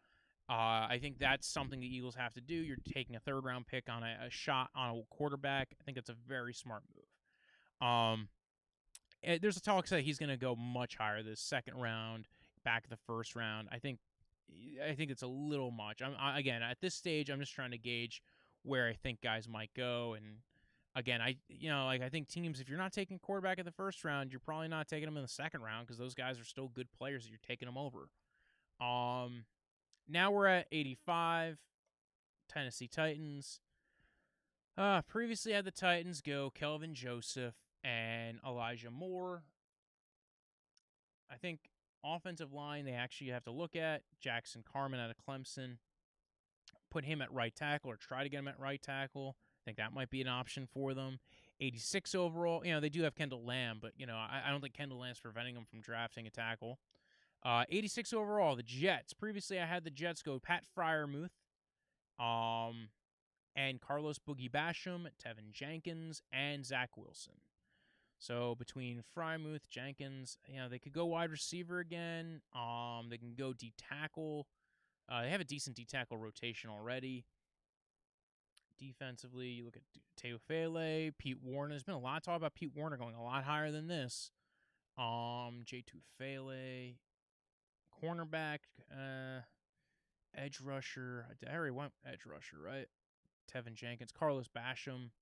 I think that's something the Eagles have to do. You're taking a third-round pick on a shot on a quarterback. I think that's a very smart move. There's a talk that he's going to go much higher this second round, back of the first round. I think it's a little much. Again, at this stage, I'm just trying to gauge where I think guys might go. And again, I think teams, if you're not taking quarterback in the first round, you're probably not taking them in the second round because those guys are still good players that you're taking them over. Now we're at 85, Tennessee Titans. Previously had the Titans go Kelvin Joseph and Elijah Moore. I think offensive line they actually have to look at. Jackson Carman out of Clemson. Put him at right tackle or try to get him at right tackle. I think that might be an option for them. 86 overall. They do have Kendall Lamb, but, I don't think Kendall Lamb's preventing them from drafting a tackle. 86 overall, the Jets. Previously, I had the Jets go Pat Freiermuth, and Carlos Boogie Basham, Tevin Jenkins, and Zach Wilson. So between Freiermuth, Jenkins, they could go wide receiver again. They can go D-tackle. They have a decent D-tackle rotation already. Defensively, you look at Teofele, Pete Warner. There's been a lot of talk about Pete Warner going a lot higher than this. J. Tufele. Cornerback, edge rusher. I already went edge rusher, right? Tevin Jenkins, Carlos Basham,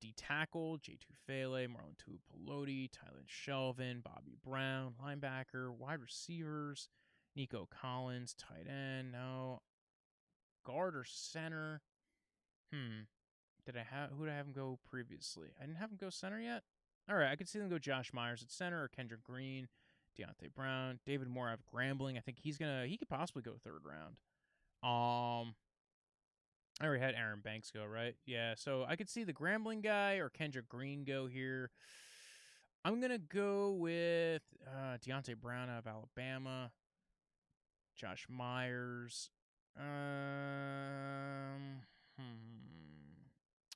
D-tackle, J. Tufele, Marlon Tuipulotu, Tyler Shelvin, Bobby Brown, linebacker, wide receivers, Nico Collins, tight end, no. Guard or center? Who did I have him go previously? I didn't have him go center yet? All right, I could see them go Josh Myers at center or Kendrick Green. Deontay Brown, David Moore out of Grambling. I think he could possibly go third round. I already had Aaron Banks go, right? Yeah, so I could see the Grambling guy or Kendrick Green go here. I'm going to go with Deontay Brown out of Alabama. Josh Myers.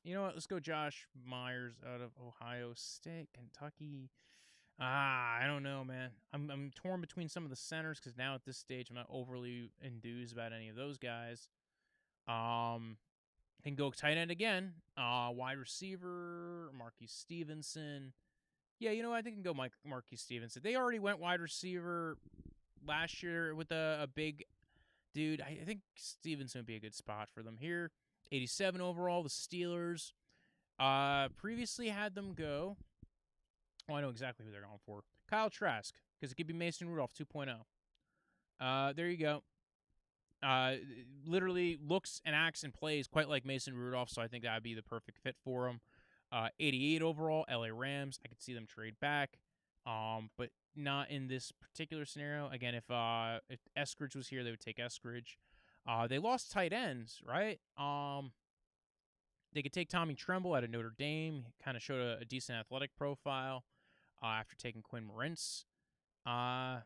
You know what? Let's go Josh Myers out of Ohio State, Kentucky. I don't know, man. I'm torn between some of the centers because now at this stage I'm not overly enthused about any of those guys. Can go tight end again. Wide receiver, Marquise Stevenson. Yeah, you know what? I think I can go Marquise Stevenson. They already went wide receiver last year with a big dude. I think Stevenson would be a good spot for them here. 87 overall, the Steelers. Previously had them go. Oh, I know exactly who they're going for. Kyle Trask, because it could be Mason Rudolph 2.0. There you go. Literally looks and acts and plays quite like Mason Rudolph, so I think that would be the perfect fit for him. 88 overall, LA Rams. I could see them trade back, but not in this particular scenario. Again, if Eskridge was here, they would take Eskridge. They lost tight ends, right? They could take Tommy Tremble out of Notre Dame. He kind of showed a decent athletic profile after taking Quinn Moritz. I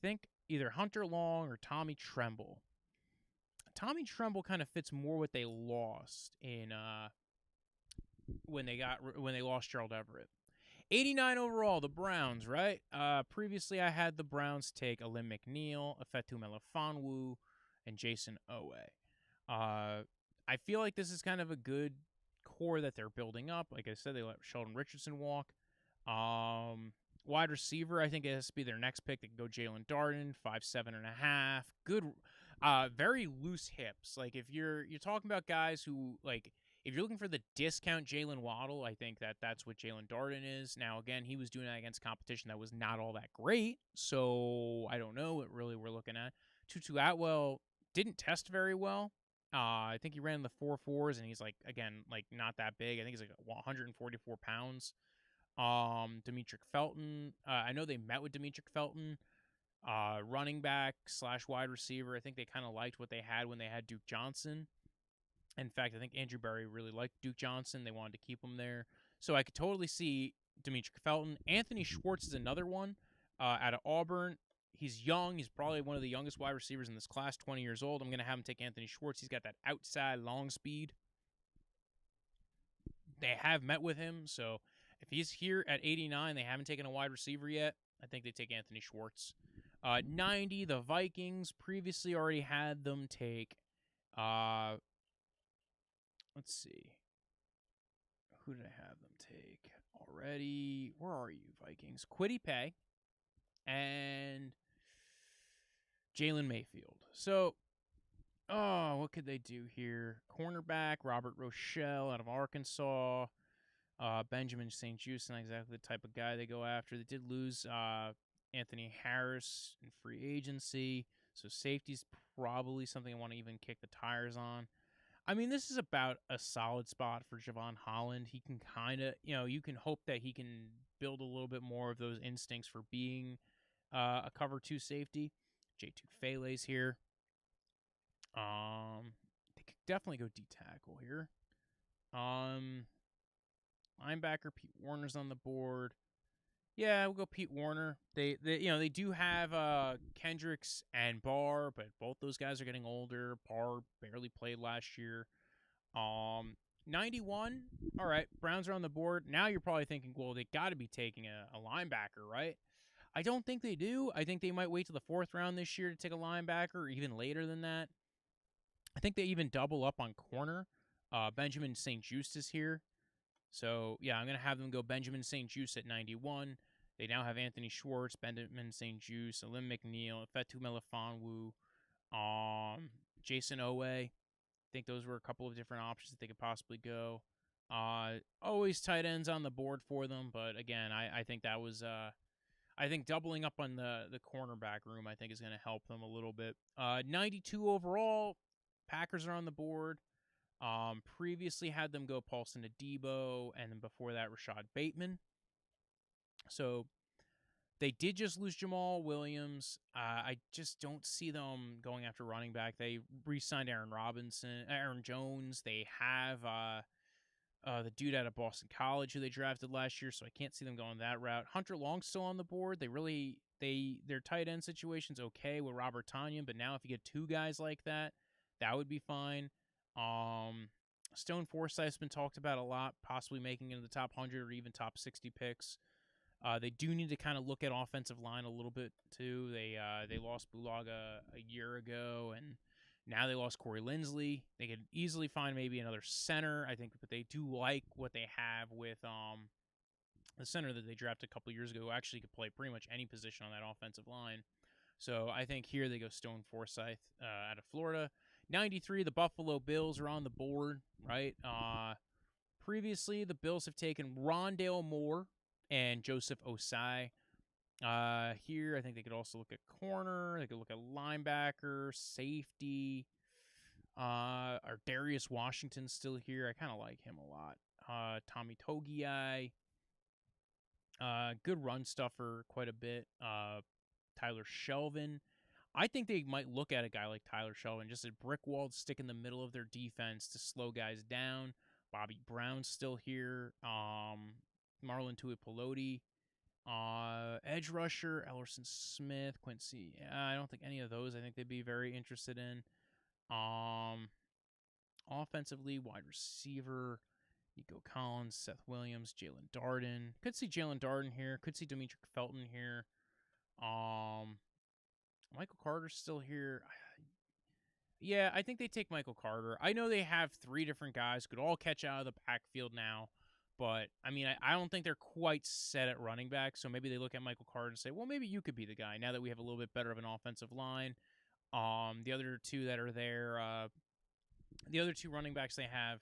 think either Hunter Long or Tommy Tremble. Tommy Tremble kind of fits more what they lost in when they lost Gerald Everett. 89 overall, the Browns, right? Previously, I had the Browns take Alim McNeil, Efetu Melifonwu, and Jason Owe. I feel like this is kind of a good core that they're building up. Like I said, they let Sheldon Richardson walk. Wide receiver, I think it has to be their next pick. They can go Jalen Darden, 5'7.5". Good, very loose hips. Like if you're talking about guys who like. If you're looking for the discount Jalen Waddle, I think that's what Jalen Darden is. Now, again, he was doing that against competition that was not all that great, so I don't know what really we're looking at. Tutu Atwell didn't test very well. I think he ran the 4.4s, and he's, like, again, like, not that big. I think he's, like, 144 pounds. Demetric Felton. I know they met with Demetric Felton, running back / wide receiver. I think they kind of liked what they had when they had Duke Johnson. In fact, I think Andrew Berry really liked Duke Johnson. They wanted to keep him there. So I could totally see Demetric Felton. Anthony Schwartz is another one out of Auburn. He's young. He's probably one of the youngest wide receivers in this class, 20 years old. I'm going to have him take Anthony Schwartz. He's got that outside long speed. They have met with him, so if he's here at 89, they haven't taken a wide receiver yet, I think they take Anthony Schwartz. 90, the Vikings previously already had them take... let's see. Who did I have them take already? Where are you, Vikings? Kwity Paye and Jalen Mayfield. So, what could they do here? Cornerback, Robert Rochelle out of Arkansas. Benjamin St. Juste, not exactly the type of guy they go after. They did lose Anthony Harris in free agency. So safety's probably something I want to even kick the tires on. I mean, this is about a solid spot for Javon Holland. He can kind of, you can hope that he can build a little bit more of those instincts for being a cover 2 safety. J2 Fele's here. They could definitely go D-tackle here. Linebacker Pete Warner's on the board. Yeah, we'll go Pete Warner. They do have Kendricks and Barr, but both those guys are getting older. Barr barely played last year. 91. All right, Browns are on the board. Now you're probably thinking, well, they got to be taking a linebacker, right? I don't think they do. I think they might wait till the 4th round this year to take a linebacker, or even later than that. I think they even double up on corner. Benjamin St. Juste is here. So, yeah, I'm going to have them go Benjamin St. Juste at 91. They now have Anthony Schwartz, Benjamin St. Juste, Alim McNeil, Efetu Melifonwu, Jason Owe. I think those were a couple of different options that they could possibly go. Always tight ends on the board for them, but, again, I think that was I think doubling up on the cornerback room, I think, is going to help them a little bit. 92 overall, Packers are on the board. Previously had them go Paulson Adebo, and then before that, Rashad Bateman. So They did just lose Jamal Williams. I just don't see them going after running back. They re-signed Aaron Jones. They have the dude out of Boston College who they drafted last year, so I can't see them going that route. Hunter Long's still on the board. Their tight end situation's okay with Robert Tonyan, but now if you get two guys like that, that would be fine. Stone Forsythe's been talked about a lot, possibly making it into the top 100 or even top 60 picks. They do need to kind of look at offensive line a little bit too. They lost Bulaga a year ago, and now they lost Corey Linsley. They could easily find maybe another center, I think, but they do like what they have with the center that they drafted a couple years ago, who actually could play pretty much any position on that offensive line. So I think here they go Stone Forsythe out of Florida. 93, the Buffalo Bills are on the board, right? Previously, the Bills have taken Rondale Moore and Joseph Osai. Here, I think they could also look at corner. They could look at linebacker, safety. Are Darius Washington still here? I kind of like him a lot. Tommy Togiai. Good run stuffer quite a bit. Tyler Shelvin. I think they might look at a guy like Tyler Shelvin, just a brick wall to stick in the middle of their defense to slow guys down. Bobby Brown's still here. Marlon Tuipulotu. Edge rusher, Ellerson Smith, Quincy. I don't think any of those I think they'd be very interested in. Offensively, wide receiver, Nico Collins, Seth Williams, Jalen Darden. Could see Jalen Darden here. Could see Demetric Felton here. Michael Carter's still here. Yeah, I think they take Michael Carter. I know they have three different guys, could all catch out of the backfield now. But, I mean, I don't think they're quite set at running back, so maybe they look at Michael Carter and say, well, maybe you could be the guy now that we have a little bit better of an offensive line. The other two that are there, the other two running backs they have,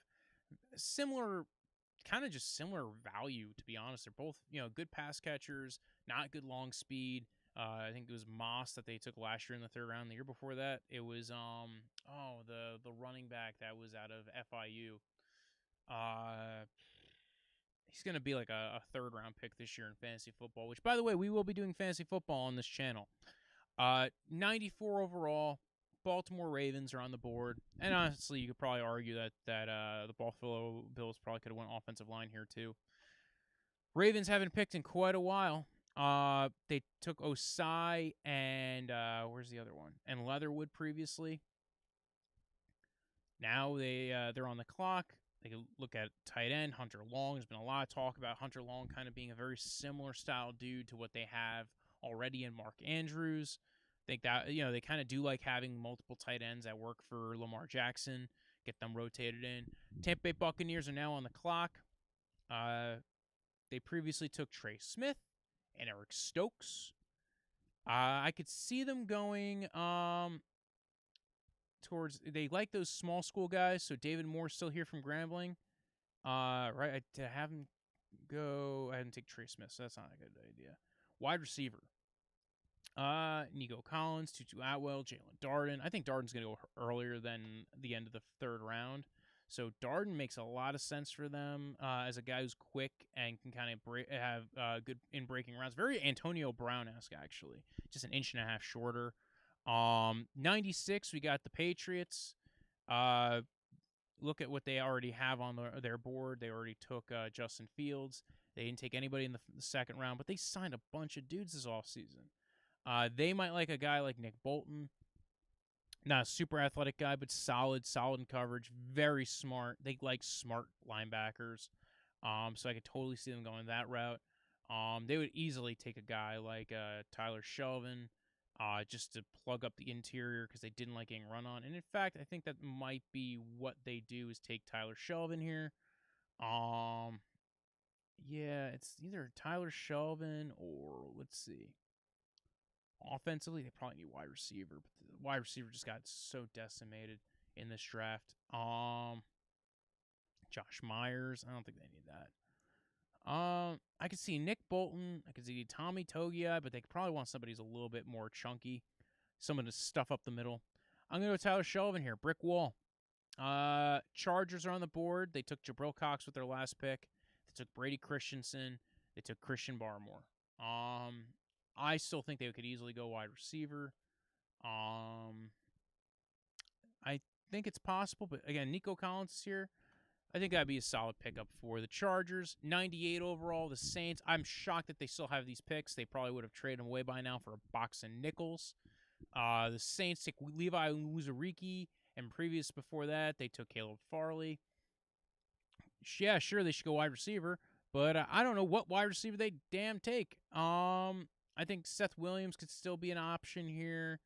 similar value, to be honest. They're both, good pass catchers, not good long speed. I think it was Moss that they took last year in the third round. The year before that, it was, the running back that was out of FIU. He's going to be like a third-round pick this year in fantasy football, which, by the way, we will be doing fantasy football on this channel. 94 overall, Baltimore Ravens are on the board. And honestly, you could probably argue that the Buffalo Bills probably could have went offensive line here too. Ravens haven't picked in quite a while. They took Osai and where's the other one? And Leatherwood previously. Now they're on the clock. They can look at tight end, Hunter Long. There's been a lot of talk about Hunter Long kind of being a very similar style dude to what they have already in Mark Andrews. I think that, they kind of do like having multiple tight ends that work for Lamar Jackson, get them rotated in. Tampa Bay Buccaneers are now on the clock. They previously took Trey Smith and Eric Stokes. I could see them going they like those small school guys, so David Moore's still here from Grambling. Right, to have him go ahead and take Trey Smith, so that's not a good idea. Wide receiver. Nico Collins, Tutu Atwell, Jalen Darden. I think Darden's going to go earlier than the end of the third round. So Darden makes a lot of sense for them as a guy who's quick and can kind of have good in breaking rounds. Very Antonio Brown-esque, actually. Just an inch and a half shorter. 96, we got the Patriots. Look at what they already have on their board. They already took Justin Fields. They didn't take anybody in the second round, but they signed a bunch of dudes this offseason. They might like a guy like Nick Bolton. Not a super athletic guy, but solid in coverage. Very smart. They like smart linebackers. So I could totally see them going that route. They would easily take a guy like Tyler Shelvin just to plug up the interior because they didn't like getting run on. And in fact, I think that might be what they do is take Tyler Shelvin here. Yeah, it's either Tyler Shelvin or let's see. Offensively, they probably need wide receiver, but the wide receiver just got so decimated in this draft. Josh Myers, I don't think they need that. I could see Nick Bolton. I could see Tommy Togiai, but they could probably want somebody who's a little bit more chunky, someone to stuff up the middle. I'm going to go Tyler Shelvin here, brick wall. Chargers are on the board. They took Jabril Cox with their last pick. They took Brady Christensen. They took Christian Barmore. I still think they could easily go wide receiver. I think it's possible, but again, Nico Collins is here. I think that'd be a solid pickup for the Chargers. 98 overall, the Saints. I'm shocked that they still have these picks. They probably would have traded them away by now for a box of nickels. The Saints take Levi Uzariki, and previous before that, they took Caleb Farley. Yeah, sure, they should go wide receiver, but I don't know what wide receiver they damn take. I think Seth Williams could still be an option here.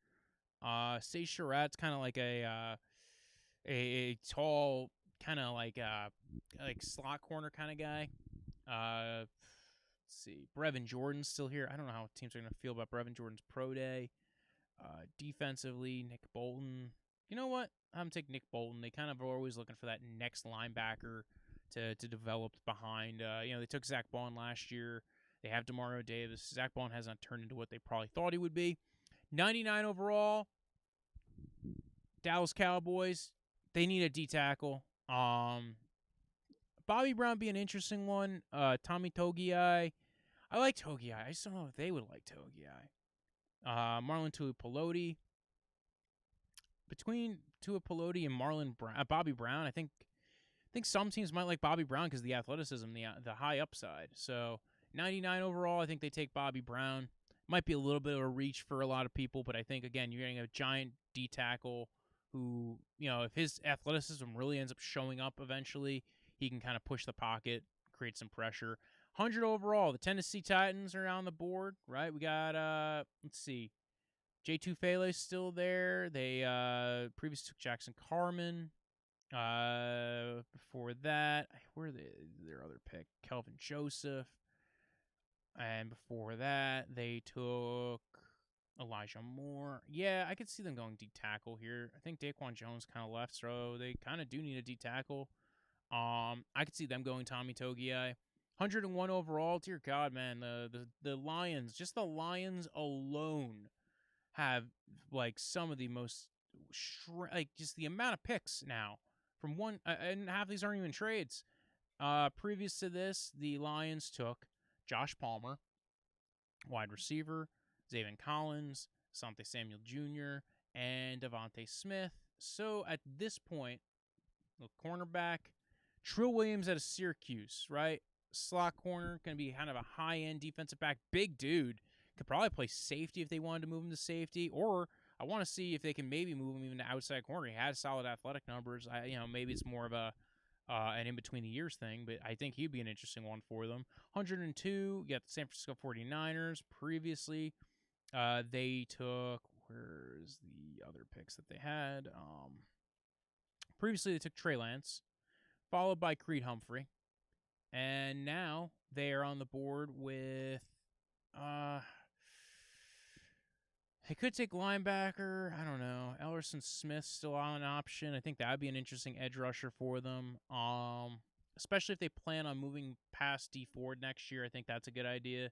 Say Sherratt's kind of like a tall, kind of like slot corner kind of guy. Let's see, Brevin Jordan's still here. I don't know how teams are going to feel about Brevin Jordan's pro day. Defensively, Nick Bolton. You know what? I'm going to take Nick Bolton. They kind of are always looking for that next linebacker to develop behind. They took Zach Bond last year. They have DeMario Davis. Zach Bond has not turned into what they probably thought he would be. 99 overall. Dallas Cowboys. They need a D tackle. Bobby Brown be an interesting one. Tommy Togiai. I like Togiai. I just don't know if they would like Togiai. Marlon Tuipulotu. Between Tuipulotu and Bobby Brown, I think some teams might like Bobby Brown because of the athleticism, the high upside. So 99 overall, I think they take Bobby Brown. Might be a little bit of a reach for a lot of people, but I think, again, you're getting a giant D tackle who, if his athleticism really ends up showing up eventually, he can kind of push the pocket, create some pressure. 100 overall, the Tennessee Titans are on the board, right? We got, let's see, J2 Fele's still there. They previously took Jackson Carman. Before that, where their other pick? Kelvin Joseph. And before that, they took Elijah Moore. Yeah, I could see them going D tackle here. I think Daquan Jones kind of left, so they kind of do need a D tackle. I could see them going Tommy Togiai. 101 overall. Dear God, man, the Lions, just the Lions alone, have like some of the most just the amount of picks now from one, and half of these aren't even trades. Previous to this, the Lions took Josh Palmer, wide receiver, Zaven Collins, Asante Samuel Jr., and Devontae Smith. So at this point, the cornerback, Trill Williams out of Syracuse, right? Slot corner, going to be kind of a high-end defensive back. Big dude. Could probably play safety if they wanted to move him to safety, or I want to see if they can maybe move him even to outside corner. He has solid athletic numbers. Maybe it's more of an in-between-the-years thing, but I think he'd be an interesting one for them. 102, you got the San Francisco 49ers. Previously, they took, where's the other picks that they had? Previously, they took Trey Lance, followed by Creed Humphrey, and now they are on the board with, they could take linebacker. I don't know. Ellerson Smith's still on an option. I think that would be an interesting edge rusher for them. Especially if they plan on moving past D Ford next year. I think that's a good idea.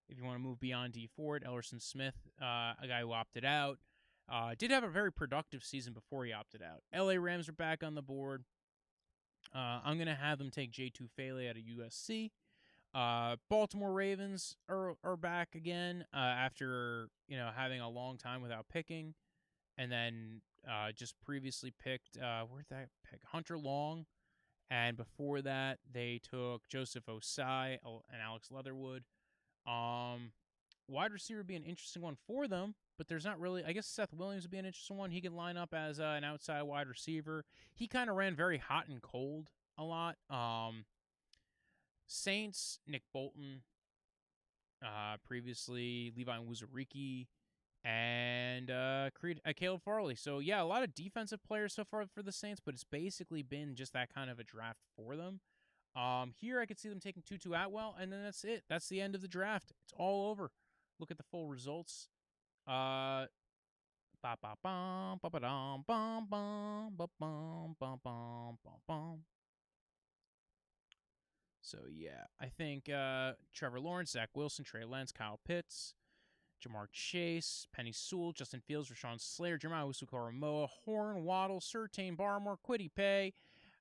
If you want to move beyond D Ford, Ellerson Smith, a guy who opted out, did have a very productive season before he opted out. LA Rams are back on the board. I'm going to have them take J2 Fele out of USC. Baltimore Ravens are back again after having a long time without picking, and then just previously picked where'd that pick? Hunter Long, and before that they took Joseph Osai and Alex Leatherwood. Wide receiver would be an interesting one for them, but there's not really. I guess Seth Williams would be an interesting one. He could line up as an outside wide receiver. He kind of ran very hot and cold a lot. Saints, Nick Bolton, previously Levi Uzariki, and Caleb Farley. So, yeah, a lot of defensive players so far for the Saints, but it's basically been just that kind of a draft for them. Here I could see them taking Tutu Atwell, and then that's it. That's the end of the draft. It's all over. Look at the full results. So, yeah, I think Trevor Lawrence, Zach Wilson, Trey Lance, Kyle Pitts, Jamar Chase, Penny Sewell, Justin Fields, Rashawn Slater, Jeremiah Usu-Koramoah, Horn, Waddle, Surtain, Barmore, Kwity Paye,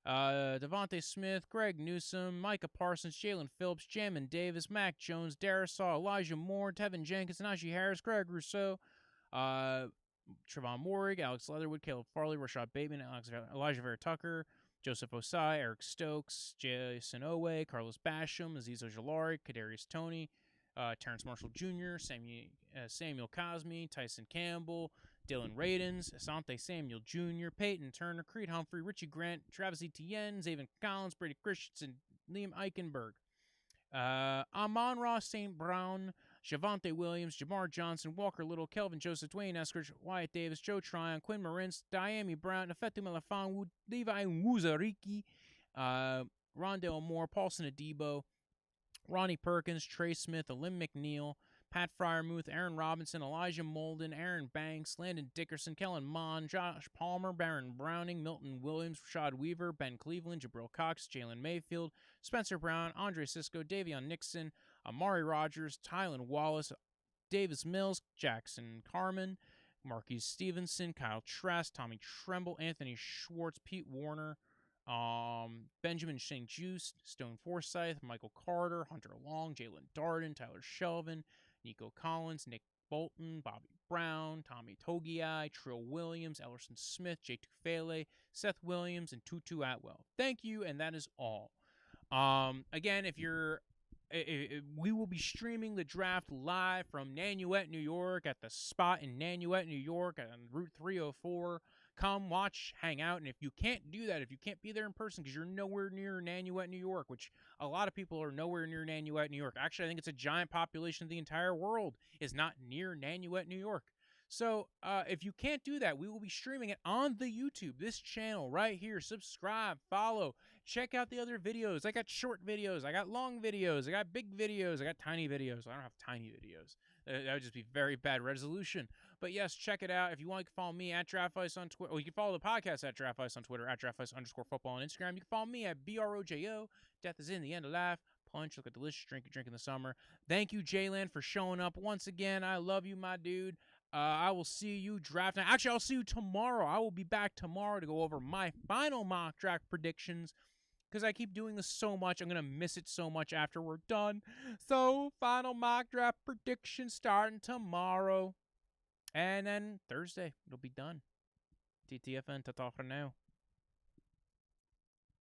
Devontae Smith, Greg Newsome, Micah Parsons, Jalen Phillips, Jamin Davis, Mac Jones, Darisaw, Elijah Moore, Tevin Jenkins, Najee Harris, Greg Rousseau, Trevon Morig, Alex Leatherwood, Caleb Farley, Rashad Bateman, Elijah Vera Tucker, Joseph Osai, Eric Stokes, Jason Owe, Carlos Basham, Aziz Ojolari, Kadarius Toney, Terrence Marshall Jr., Samuel Cosme, Tyson Campbell, Dylan Radens, Asante Samuel Jr., Peyton Turner, Creed Humphrey, Richie Grant, Travis Etienne, Zaven Collins, Brady Christensen, Liam Eichenberg, Amon-Ra St. Brown, Javonte Williams, Jamar Johnson, Walker Little, Kelvin Joseph, Dwayne Eskridge, Wyatt Davis, Joe Tryon, Quinn Marins, Diami Brown, Nafetu Malafang, Levi Wuzariki, Rondell Moore, Paulson Adebo, Ronnie Perkins, Trey Smith, Alim McNeil, Pat Fryermuth, Aaron Robinson, Elijah Molden, Aaron Banks, Landon Dickerson, Kellen Mond, Josh Palmer, Baron Browning, Milton Williams, Rashad Weaver, Ben Cleveland, Jabril Cox, Jalen Mayfield, Spencer Brown, Andre Sisco, Davion Nixon, Amari Rogers, Tylen Wallace, Davis Mills, Jackson Carmen, Marquise Stevenson, Kyle Trask, Tommy Tremble, Anthony Schwartz, Pete Warner, Benjamin St. Just, Stone Forsyth, Michael Carter, Hunter Long, Jalen Darden, Tyler Shelvin, Nico Collins, Nick Bolton, Bobby Brown, Tommy Togiai, Trill Williams, Ellerson Smith, J. Tufele, Seth Williams, and Tutu Atwell. Thank you, and that is all. Again, if you're we will be streaming the draft live from Nanuet, New York, at the SPOT in Nanuet, New York, on Route 304. Come watch, hang out, and if you can't do that, if you can't be there in person because you're nowhere near Nanuet, New York, which a lot of people are nowhere near Nanuet, New York. Actually, I think it's a giant population of the entire world is not near Nanuet, New York. So if you can't do that, we will be streaming it on the YouTube, this channel right here. Subscribe, follow, check out the other videos. I got short videos, I got long videos, I got big videos, I got tiny videos. I don't have tiny videos. That would just be very bad resolution. But yes, check it out. If you want, you can follow me at Draftvice on Twitter. Or you can follow the podcast at Draftvice on Twitter, at Draftvice_football on Instagram. You can follow me at BROJO. Death is in the end of life. Punch, look at delicious drink you drink in the summer. Thank you, Jaylan, for showing up once again. I love you, my dude. I will see you draft night. Actually, I'll see you tomorrow. I will be back tomorrow to go over my final mock draft predictions because I keep doing this so much. I'm going to miss it so much after we're done. So, final mock draft prediction starting tomorrow. And then Thursday, it'll be done. TTFN, ta-ta for now.